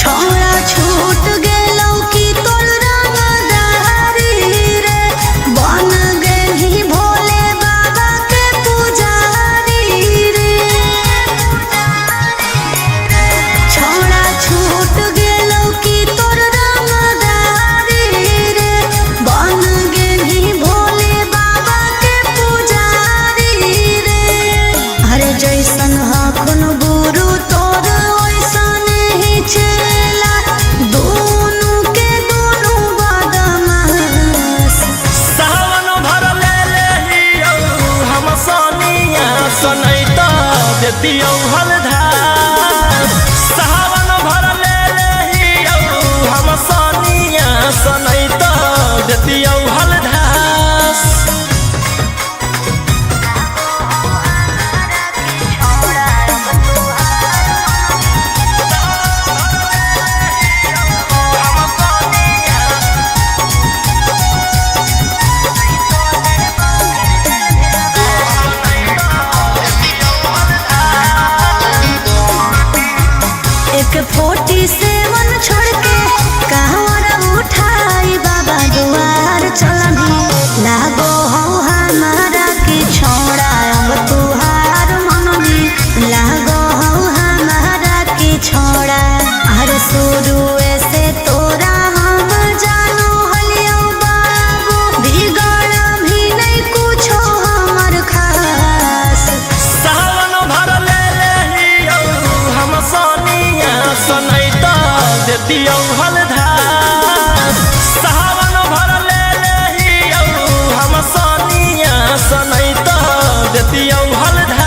छोड़ा छूट गेलौ कि तोर रंगदारी रे बन गेलही भोले बाबा के पुजारी रे छोड़ा छूट गेलौ कि तोर रंगदारी रे बन गेलही भोले बाबा के पुजारी रे अरे जैसन हखुन गुरु तोर ओइसन ही चला दोनों के दोनों बदमाश सावन भर ले लेहियौ हम सोनिया सनैता देतियौ हलधार सावन भर ले लेहियौ हम सोनिया सनैता देतियौ हलधार। एक 47 छोड़ के कहवर उठाई बाबा दुआर चलनी लागो हो हमारा के छोड़ा अब तुहार मननी लागो हो हमारा के छोड़ा हर शुरू से तोरा हम जानो हलियो बाबू बिगड़ भी नहीं कुछो हमर खास सावन भर ले लेहियौ हम सोनिया सनैता देतियौ हलधार सावन भर ले लेहियौ हम सोनिया सनैता देतियौ हलधार।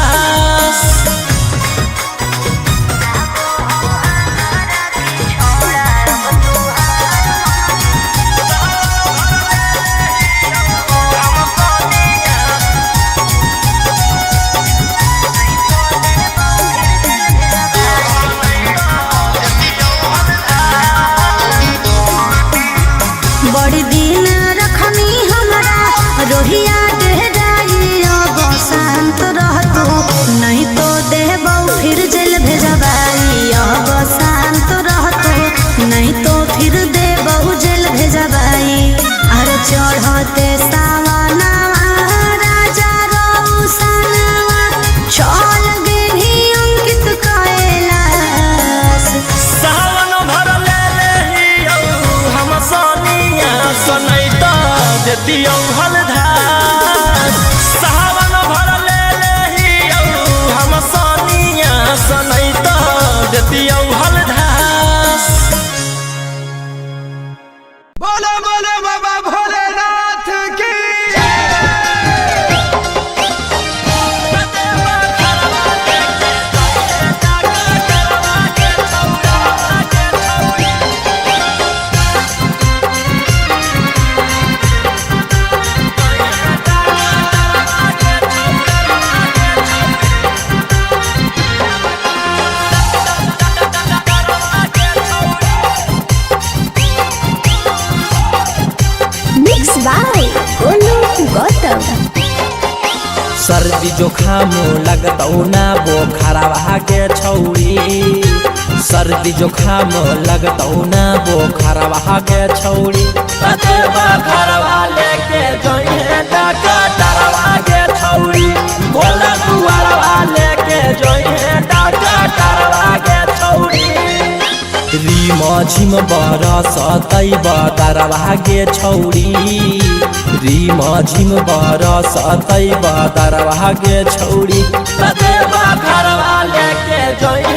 बड़ी दिन रखनी हमरा रोहिया डेराई अब शांत रहतू नहीं तो देबौ फिर जेल भेजबाई अब शांत रहतू नहीं तो फिर देबौ जेल भेजबाई अरे चढ़ते सावना राजा रौसनवा चल गेली अंकित कैलाश सावन भर ले लेहियौ हम सोनिया सनैता देतियौ हलधार सावन भर ले लेहियौ हम सोनिया सनैता देतियौ हलधार। बोलो बोलो बाबा भोलेनाथ की Mixed by Golu Gautam. सर्दी जोखाम लगतौ ना बोखरवा के छौरी सर्दी जोखाम लगतौ ना बोखरवा के छौरी बतेबा घरवा लेके जोइहे डॉक्टरवा के छौरी बोला दुआरवा लेके जोइहे डॉक्टरवा के छौरी रीम झिम बरसतै बदरवा के छौरी रीम झिम बरसतै बदरवा के छौरी बतेबा घरवा लेके जोइ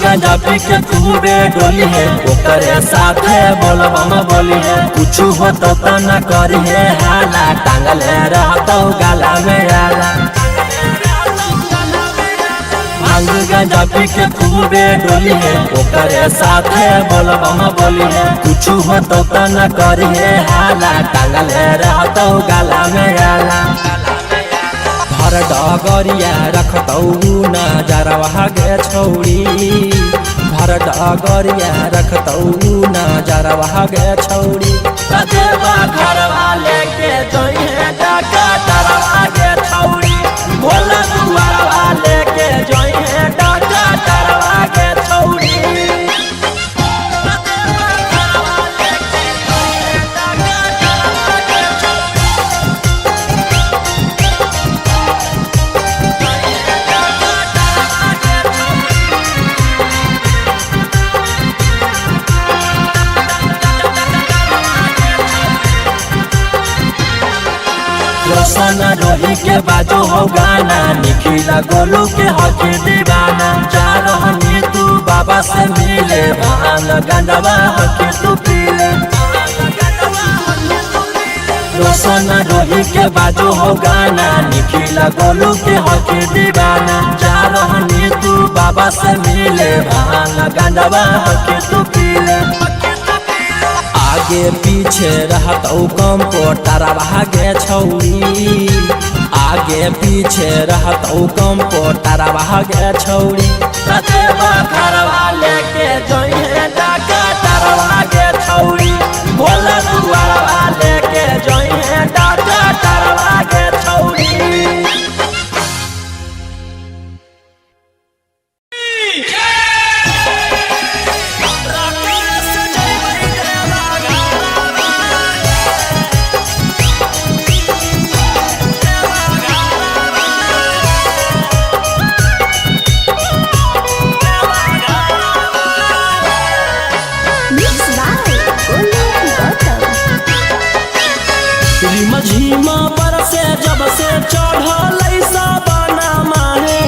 गांजा पी के खूबे डोली है ओकरे साथे बोलबम बोली है कुछ हो तो न करी है हाला टांगले रहतो गाला में आला भांग गांजा पी के खूबे डोली है ओकरे साथे बोलबम बोली है कुछ हो तो न करी है हाला टांगले रहतो गाला में आला भर डगरिया रखतौ नजरवा गे छौरी भर डगरिया रखतौ नजरवा गे छौरी कदेवा घरवा लेके जइहे डाका डरवा गे छौरी भोला दुआरवा लेके जइहे डाका डरवा गे छौरी रोशन रोही के बाजो हो गाना निखिला गोलू के हकी दीवाना जा रहनी तू बाबा से मिले भान गंडवा हकी तू पीले रोशन रोही के बाजो हो गाना निखिला गोलू के हकी दीवाना जा रहनी तू बाबा से मिले भान गंडवा हकी तू पीले आगे पीछे रहतौ कम पोटरवा गे छौरी आगे पीछे रहतौ कम पोटरवा गे छौरी कदेवा घरवा लेके जइहे डाका डरवा गे छौरी भोला दुआरवा लेके जइहे डाका डरवा गे छौरी झीमा पर से जब से चढ़ल साबना माहे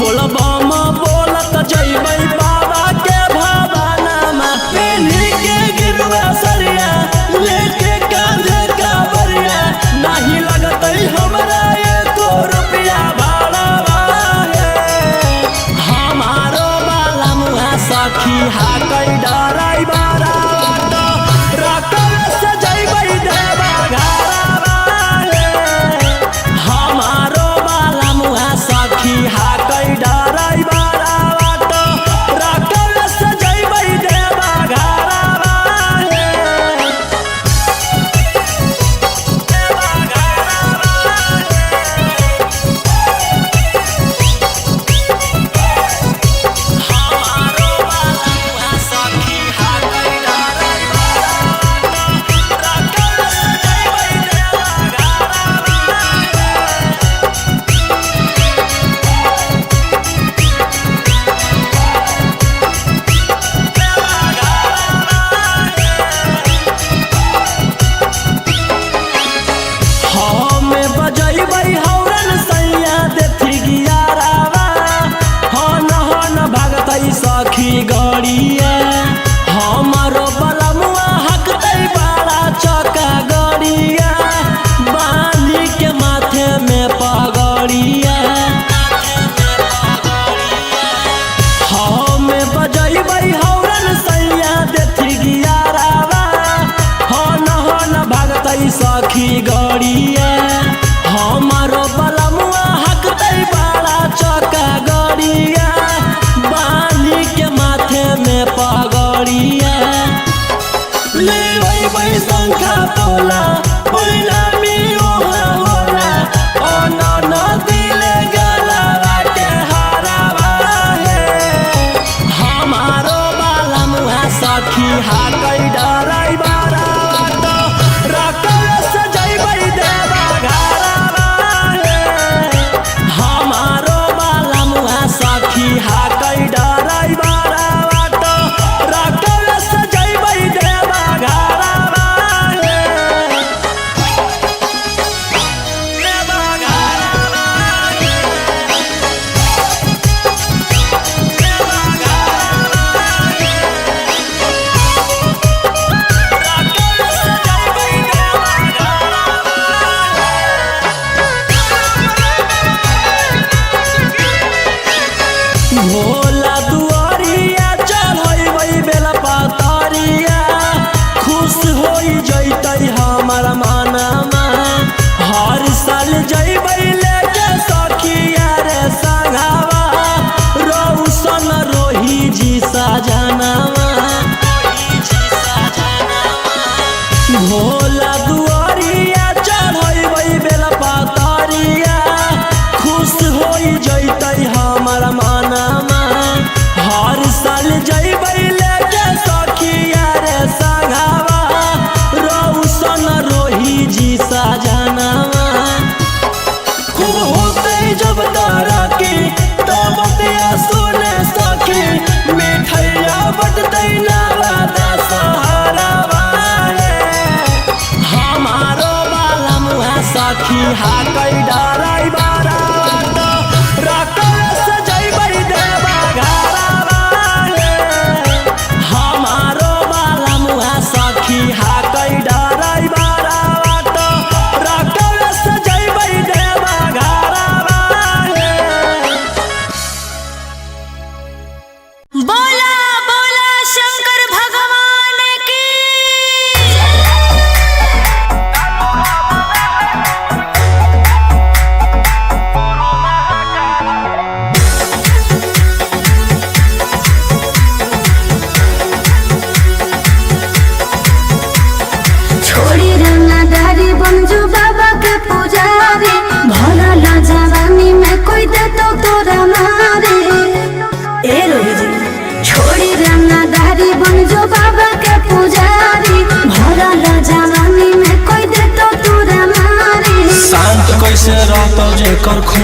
बोलबम बोलत जइबै बाबा के भवाना में पेन्ही के गिरवा सरिया लेके कांधे कावरिया नहीं लगतै हमरा एको रुपया भाड़ा हमारो बाला मुहा सखी हाकै डराई बारा रकम से जइबै देवा सखी हाकै डराई बारा बाटो रकम से जइबै देवा घरवा हमारो बाला सखी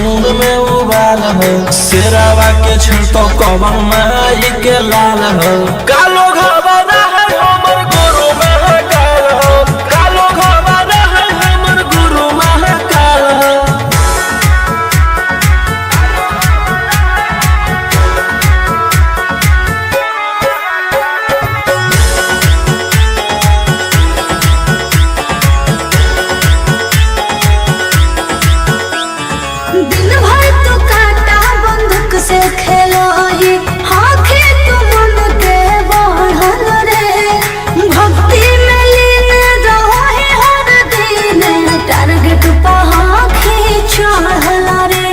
खून में उबाल हो शेरावा के छिड़तो कवन माई के लाल हो कालो घबरा है हमर गुरु महाकाल हो कालो घबरा है हमर गुरु महाकाल हो दिन भर तो काटा बंदूक से खेलो ही आँखें तो मन के बढ़ल रे भक्ति में लीन रहो ही हर दिन टारगेट पर आँखें चढ़ल रे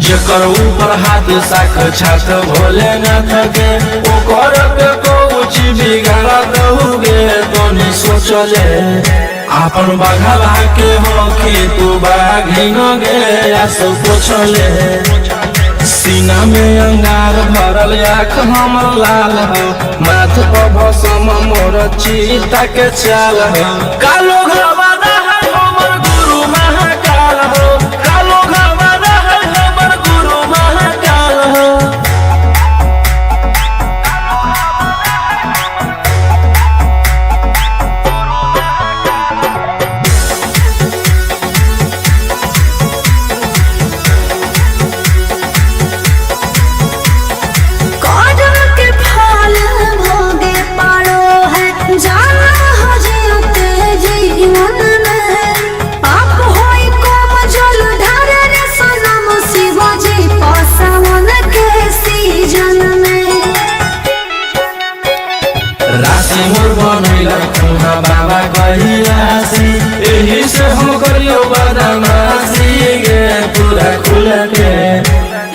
जकर ऊपर हाथ साख छात भोलेनाथ के ओकर के कुछ बिगाड़ दहुगे तोनी सोचले आपन बघला के होखी तू बाघिन गे आस पोछले सीना में अंगार भरल आँख हमर लाल हो माथ पर भसम मोर चीता के चाल हो कालो घबरा है हमर गुरु महाकाल हो कालो घबरा है हमर गुरु महाकाल हो कदम के फल भोगे पारो है जाना हो जीते जीवन में पाप होई कम जल ढारे रे सनम शिवाजी पासवन के सीजन में राशि मोर बनैला खुहा बाबा कहिलासी एही से हम करियो बदमाशी गे पूरा खुल के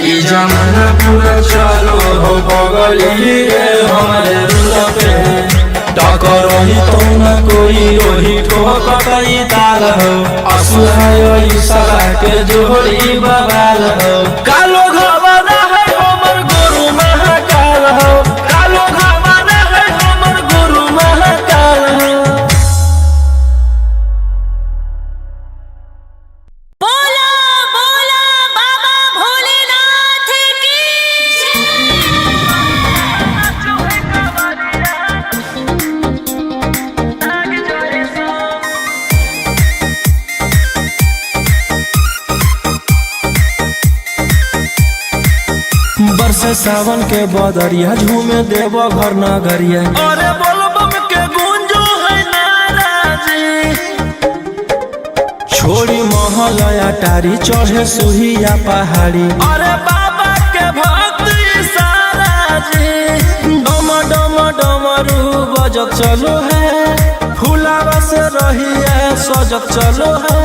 ई जमाना पूरा चलो हो बगली गे हमारे रुल पे टकर रही तो न कोई रोही ठोकई ताल हो असुहाय ईशा के जोड़ी बवाल हो कालो घबरा है हमर गुरु महाकाल हो कालो घबरा है हमर गुरु महाकाल हो बोला बोला बाबा भोलेनाथ की बरसे सावन के बदरिया झूमे देव घर नगरिया अरे बोल बम के गूंजो है नाराजी छोड़ी महल अटारी चढ़े सुहिया पहाड़ी अरे बाबा के भक्त सारा जी डम डम डमरू बजत चलो है फुलावा से रहिया सजत चलो है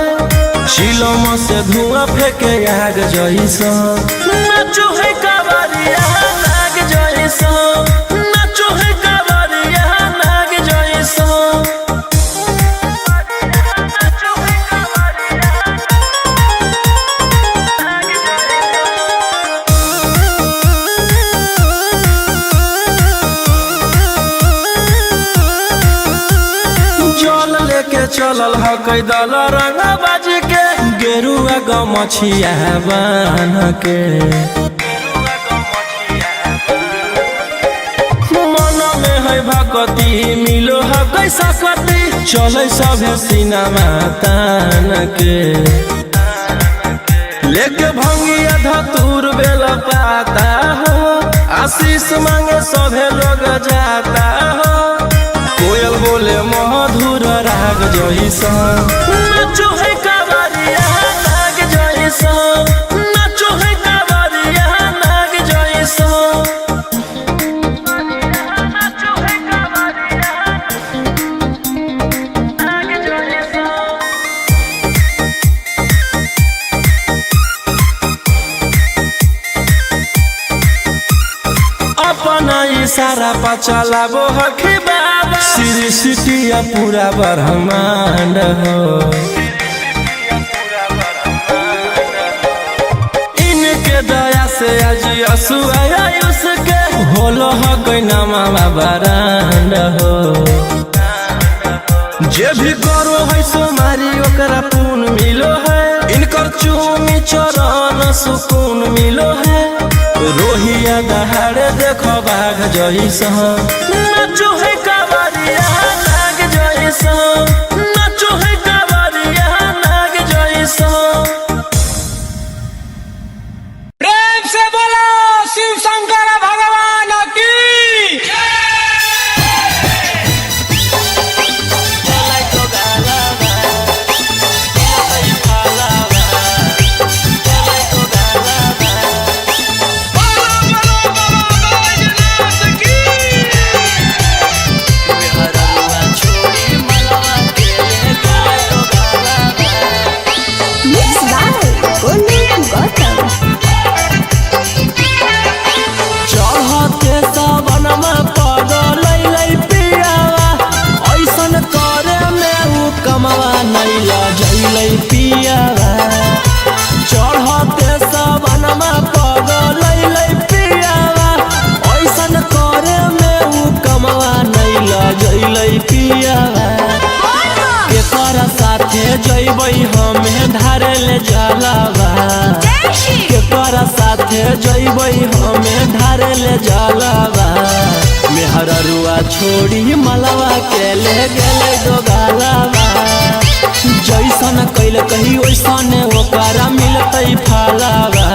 शिलम से धुआं फेंके आग जैसा नाचो है कावरिया नाग जैसा नाचो है कावरिया नाग जैसा जल लेके चलल ह कैदल रंग बाज के गेरुआ गमछिया बान के मन में है भक्ति मिलो है कैसा कति चले सभे सिनेमा तान के लेके भंगिया धतूर बेला पाता हो आशीष मांगे सभे लोग जाता हो कोयल बोले मधुर राग जैसा नाचो है कावरिया नाग जैसा नाचो है कावरिया नाग जैसा नाचो है कावरिया नाग जैसा अपना इशारा पर चलाबो हखी बाबा श्री सिटिया पूरा ब्रह्मांड हो इनके दया से आज असुआ उसके होलो ह कोई नामा बरांड हो जे भी करो है सोमारी ओकरा पुण्य मिलो है इनकर चूमी चरण सुकून मिलो है। रोहिया दहाड़े देखो बाघ जैसा नाचो है कावरिया नाग जैसा, नाचो है कावरिया नाग जैसा। प्रेम से बोलो शिव शंकर भगवान की। चढ़ते सावनमा पगलै पियावा, ऐसन करे में उ कमवा नैला जैलै पियावा। चढ़ते सावनमा पगलै पियावा, ऐसन करे में उ कमवा नैला जैलै पियावा। केकरा साथे जैबै हमें धारे ले जलावा, केकरा साथे जैबै हमें धारे ले जलावा। मेहररुआ छोड़ी मलवा के ले गेलै दोगालावा, जैसन कैल कही वैसने ओकरा मिलतै फलावा।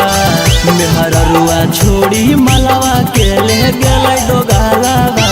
मेहररुआ छोड़ी मलवा के ले गेलै दोगालावा।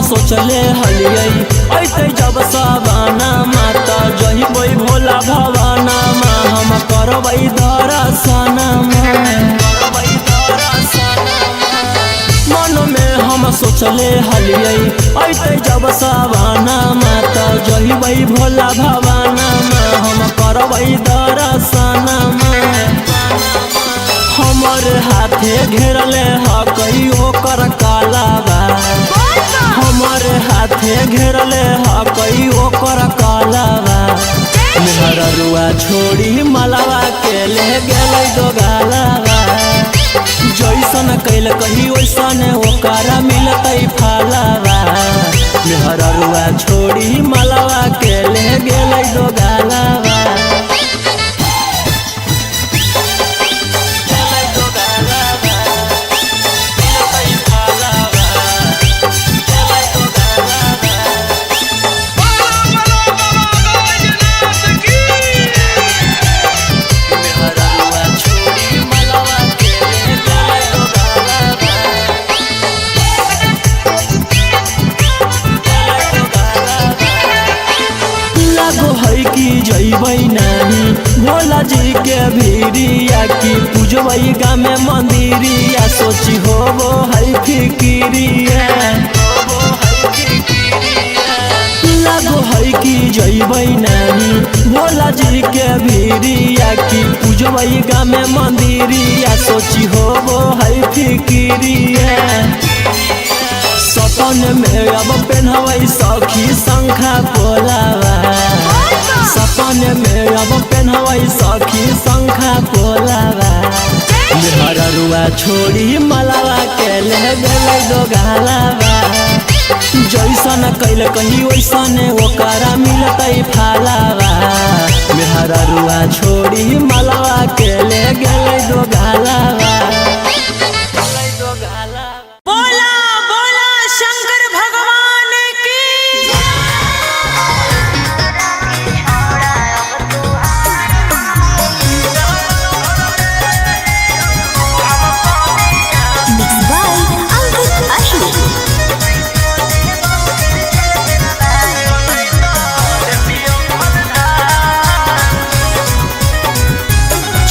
सोचले हलियै ऐते जब सावाना माता जहिबै भोला भवाना मा, हम करबै दर्शना मन में हम सोचले हलियै ऐते जब सावाना माता जहिबै भोला भवाना मा, हम करबै दर्शना। हमर हाथे घेरले हकई ओकर कालावा, हमर हाथे घेरले हकई ओकर कालावा। मेहररुआ छोड़ी मलवा के ले गेलै दोगालावा, जैसन कैल कही वैसन ओकरा मिलतै फलावा। मेहररुआ छोड़ी मलवा के ले गेलै दोगालावा। जैबै नानी भोला जी के भीरिया, की पूजबै गामे मंदिरिया, सोची होबो है फिकिरिया। लागो है कि जैबै नानी भोला जी के भीरिया, की पूजबै गामे मंदिरिया, सोची होबो है फिकिरिया। सपन में अब पेन्हबै सखी शंखा पोलावा, सपन में अब पेन्हबै सखी शंखा पोलावा। मेहररुआ छोड़ी मलवा के ले गेलै दोगालावा, जैसन कैल कही वैसने ओकरा मिलतै फलावा। मेहररुआ छोड़ी मलवा के ले गेलै दोगालावा। बोला बोला शंकर भगवान की।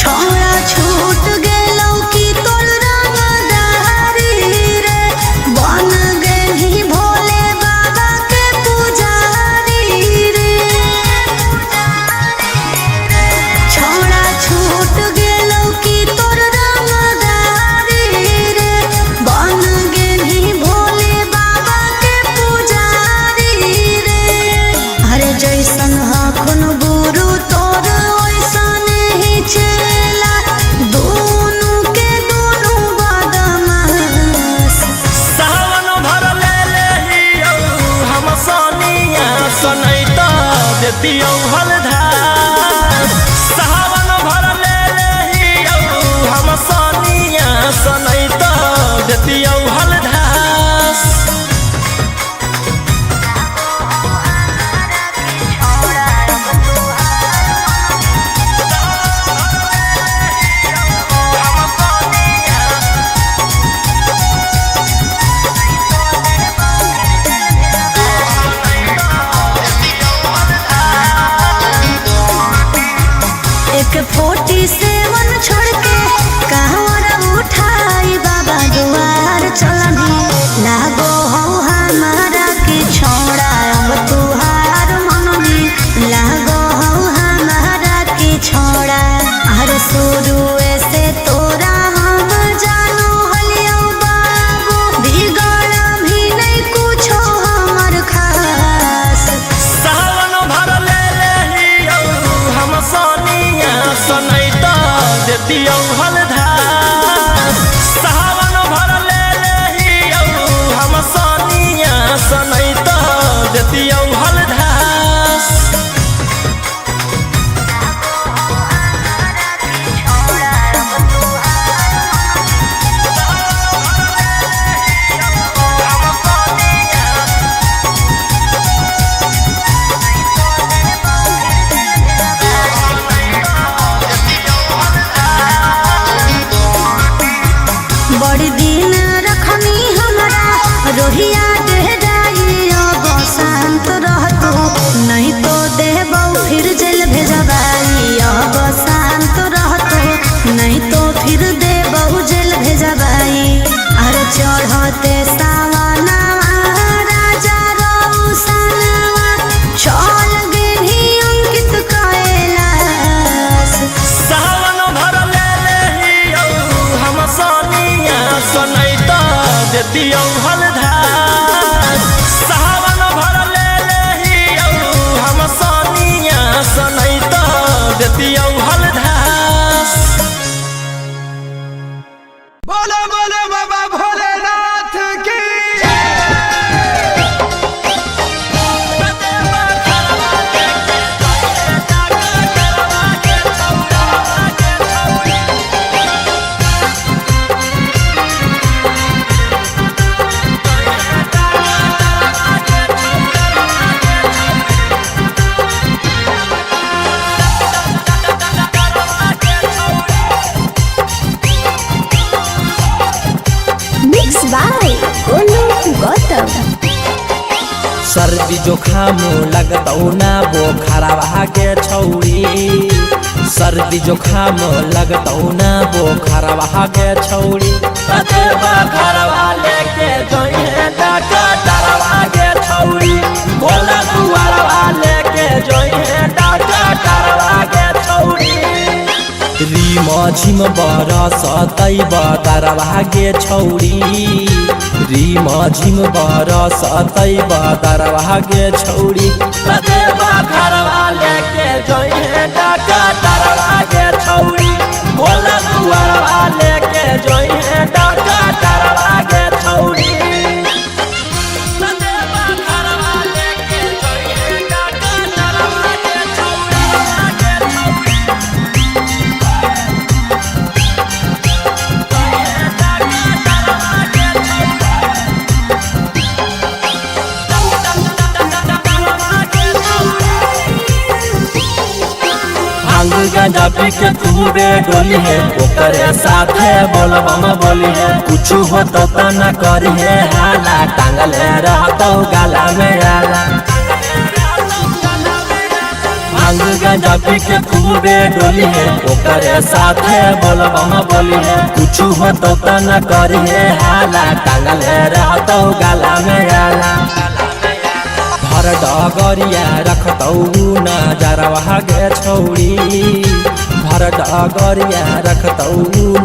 छोड़ा छूट गेलौ की देती हलधास। एक 47 छोड़ के कहवर उठाई बाबा दुआर चलनी लागो हो हमारा के छोड़ा अब तुहार मननी लागो हो हमारा के छोड़ा। अरे शुरू से तोरा हम जानो हलियो बाबू बिगड़ भी नहीं कुछो हमर खास। सावन भर ले लेहियो हम सोनिया सनैता देती हलधास। सावन भर ले लेहियो हम सोनिया सनैता देती हलधास। बड़ी दिन रखनी हमारा रोहिया डेहराई अब शांत रहतो नहीं तो देबौ फिर जेल भेजबाई। अब शांत रहतो नहीं तो फिर देबौ जेल भेजबाई। अरे चढ़ते सावना राजा रौसनवा चल गेली अंकित कैलाश। सावन भर ले लेहियो हम सोनिया सनैता देती हलधास। सावन भर ले लेहियो हम सोनिया सनैता देती हलधास। बोलो बोलो बाबा भोलेनाथ की मिक्स बाय गोलू गौतम। सर्दी जोखाम लगतौ ना बोखरवा के छौड़ी। सर्दी जोखाम लगतौ ना बोखरवा के छौड़ी। कतेबा घरवा लेके जोइहे डॉक्टरवा के छौड़ी। भोला दुआरवा लेके जोइहे डॉक्टरवा के छौड़ी। रीम झिम बरसतै बदरवा के छौड़ी। रीम झिम बरसतै बदरवा के छौड़ी। कतेबा घरवा लेके जोइहे डॉक्टरवा के छौड़ी। भोला दुआरवा लेके जोइहे डॉक्टरवा के छौड़ी। कतेबा घरवा लेके जोइहे डॉक्टरवा के छौड़ी। भांग गांजा पी के खूबे डोली है ओकरे साथे बोलबम बोली है। कुछ हो तो न करी है हाला टांगल रहतो गाला में आला। भांग गांजा पी के खूबे डोली है ओकरे साथे बोलबम बोली है। कुछ हो तो न करी है हाला टांगल रहतो गाला में आला। भर डगरिया रखतौ नजरवा के छौड़ी। भर डगरिया रखतौ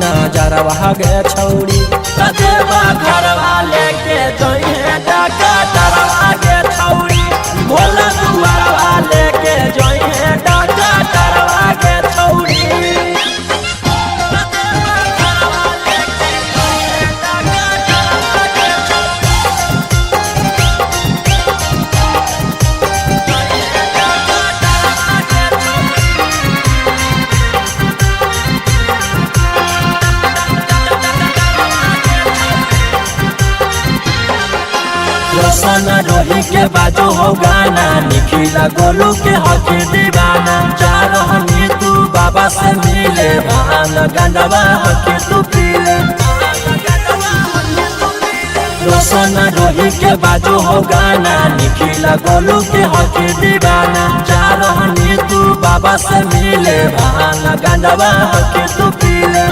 नजरवा के छौड़ी। कतेबा घरवा लेके जोइहे डॉक्टरवा के छौड़ी। भोला दुआरवा लेके जोइहे डॉक्टरवा के छौड़ी। रोशन रोही के बाजू हो गाना, निखिला गोलू के हकी दीवाना। जा रहनी तू बाबा से मिले, भान गंडवा हकी तू पीले। रोशन रोही के बाजू हो गाना, निखिला गोलू के हकी दीवाना। जा रहनी तू बाबा से मिले, भान गंडवा हकी तू पीले।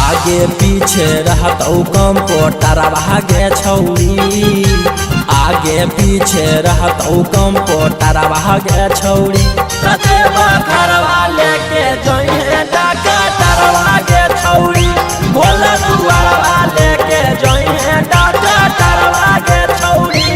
आगे पीछे रहत कम पोटारा भागे छौरी, आगे पीछे रहत कम पोटारा भागे छौरी। कते घरवा लेके जइहे डाका तारवा गे छौरी, भोला दुआरवा लेके जइहे डाका तारवा गे छौरी।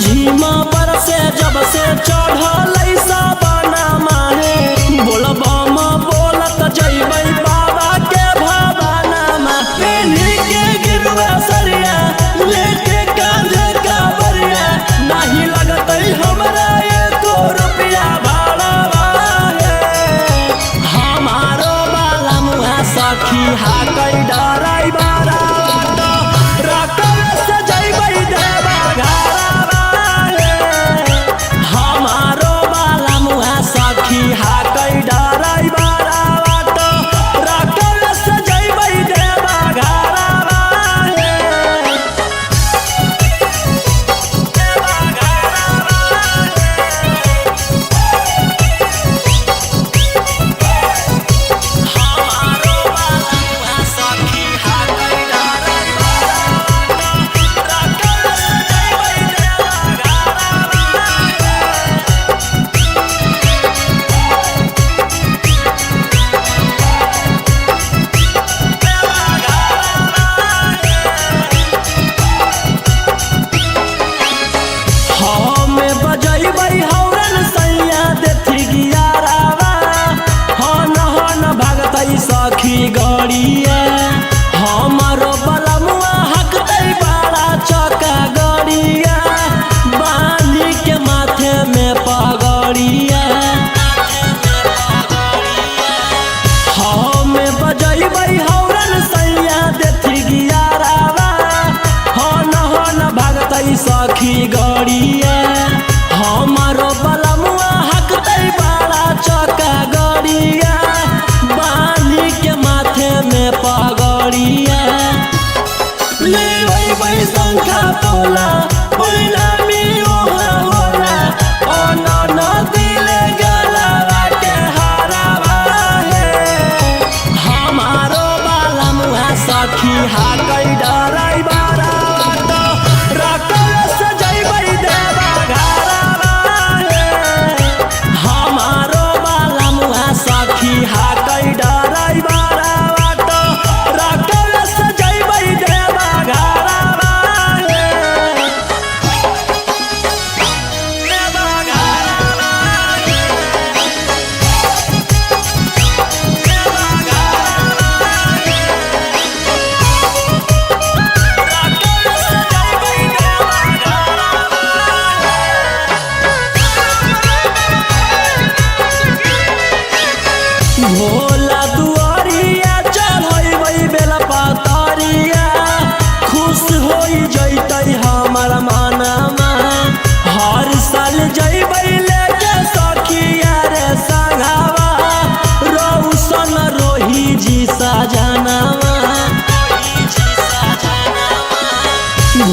झीमा पर से जब से चढ़ल साबना माहे, बोलबम बोलत जइबै बाबा के भवाना मा। पेन्ही के गिरवा सरिया लेके कांधे कावरिया, नहीं लगतै हमरा एको रुपया भाड़ा है। हमारो बाला मुहा सखी हाकै डराई बारा, रकम से जइबै देवा घरा। सखी हाकै डराई बारा बात, रकम से जइबै देवा घरा। हमारो बाला सखी हाकै डराई बारा, रकम से जइबै देवा घरा। सखी गड़िया हमारो बलमुआ हकतै बड़ा चौका गड़िया, बांधी के माथे में पगड़िया। हमें बजैबै हौरन सैया देथी गियारावा, हन भागतै सखी गड़िया। हमारो बलमुआ हकतै बड़ा चौका गड़िया, के माथे में पगड़िया। ले शंखा तोला पहिला मियो होला, ओना न दिले गलावा के हरावा है। हमारो बाला मुहा सखी हाकै डराई बारा, रकम से जइबै देवा घरा है। हमारो बाला मुहा सखी हाकै डराई बारा, रकम से जइबै देवा घरा। भोला दुआरिया चढ़ैबै बेला पातरिया, खुश होई जइतै हमर मनमा। हर साल जइबै लेके सखिया रे संगवा, रोशन रोही जी सजनवा।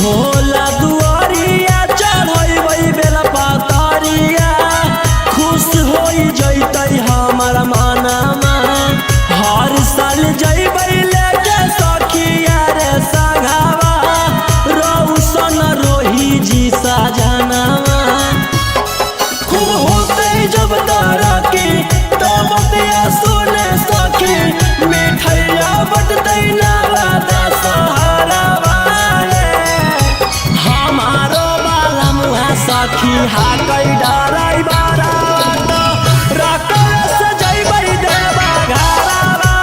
भोला दुआरिया चढ़ैबै बेला पातरिया, खुश होई जइतै हमर मनमा। हर साल जइबै लेके सखिया रे संगवा, रोशन रोही जी सजनवा। खूब होतै जब तरक्की तब बतिया सुने सखी, मिठैया बटतै नवा दशहरावा है। हमार सखी हा कई डराई बारा रकस जइबै देवा घरवा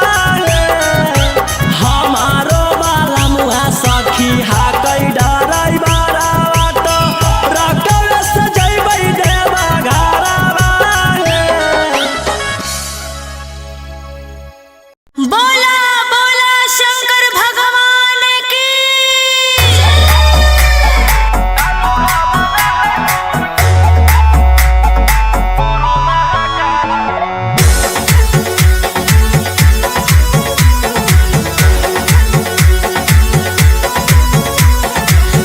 हमारो बाला मुहा सखी हा कई डराई बारा रकस जइबै देवा घरवा बोला बोला शंकर भगवान की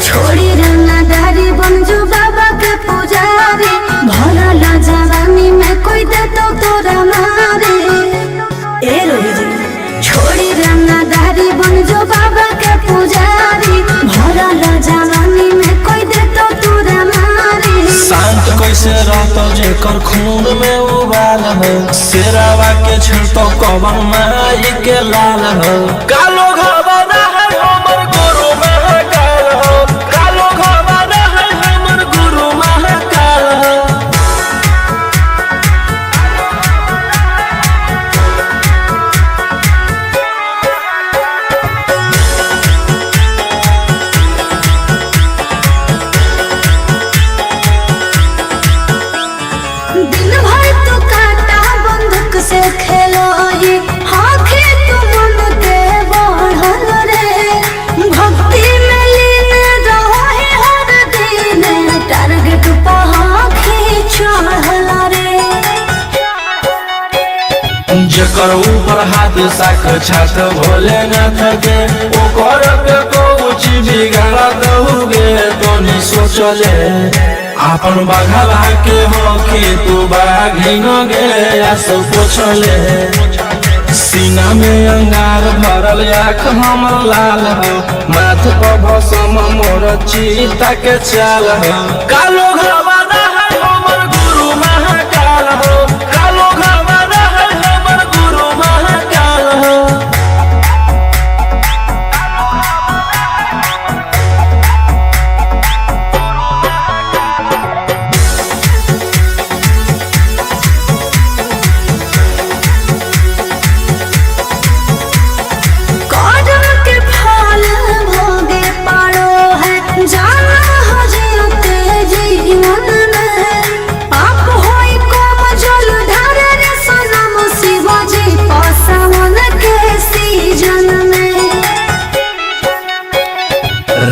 छोड़ी रंगदारी बन जो बाबा के पुजारी भरल जवानी में कोई दे तो तोरा मारे ए रोही जी छोड़ी रंगदारी बन जो बाबा के पुजारी भरल जवानी में कोई दे तो तोरा मारे शांत कैसे रहतो जेकर खून में उबाल हो शेरावा के छिड़तो कवन माई के लाल हो कालो घबरा है हमर गुरु महाकाल हो कालो घबरा है हमर गुरु महाकाल हो दिन भर तू काटा बंदूक से खेलो ही आँखें तू मन के बढ़ल रे भक्ति में लीन रहो है हर दिन टारगेट पर आँखें चढ़ल रे जेकर ऊपर हाथ साक्षात भोलेनाथ के ओकर के कुछ बिगाड़ दहुगे तोनी सोचले आपन बघला के होके तू बाघिन गे आस पोछले सीना में अंगार भरल आँख हमर लाल हो माथ पर भसम मोर चीता के चाल हो कालो घबरा है हमर गुरु महाकाल हो कालो घबरा है हमर गुरु महाकाल हो कदम के फल भोगे पारो है जाना हो जीते जीवन में आप होई कम जल ढारे रे सनम शिवाजी पासवन के सीजन में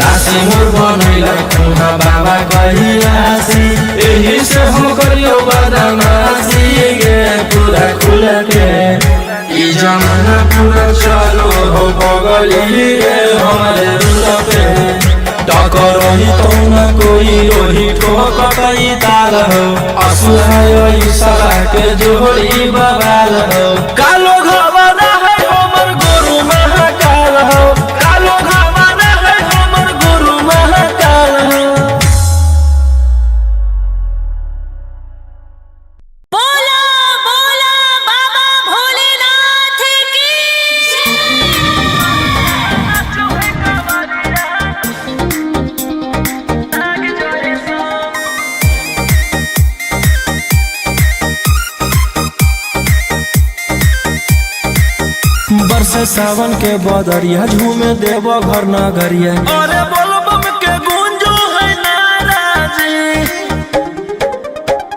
राशि मोर बनैला तुहा बाबा कहियासी एही से हम करियो बदमाशी गे पूरा खुल के ई जमाना पूरा चलो हो बगली गे हमारे रुल पे टकर रही तो न कोई रोही ठोकई ताल हो असुहाय सला के जोड़ी बवाल हो कालो घबरा है हमर गुरु महाकाल हो कालो घबरा है हमर गुरु महाकाल हो बोला बोला बाबा भोलेनाथ की बरसे सावन के बदरिया झूमे देव घर नगरिया अरे बोलबम के गूंजो है नाराजी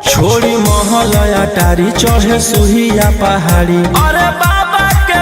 छोड़ी महल अटारी चढ़े सुहिया पहाड़ी अरे बाबा के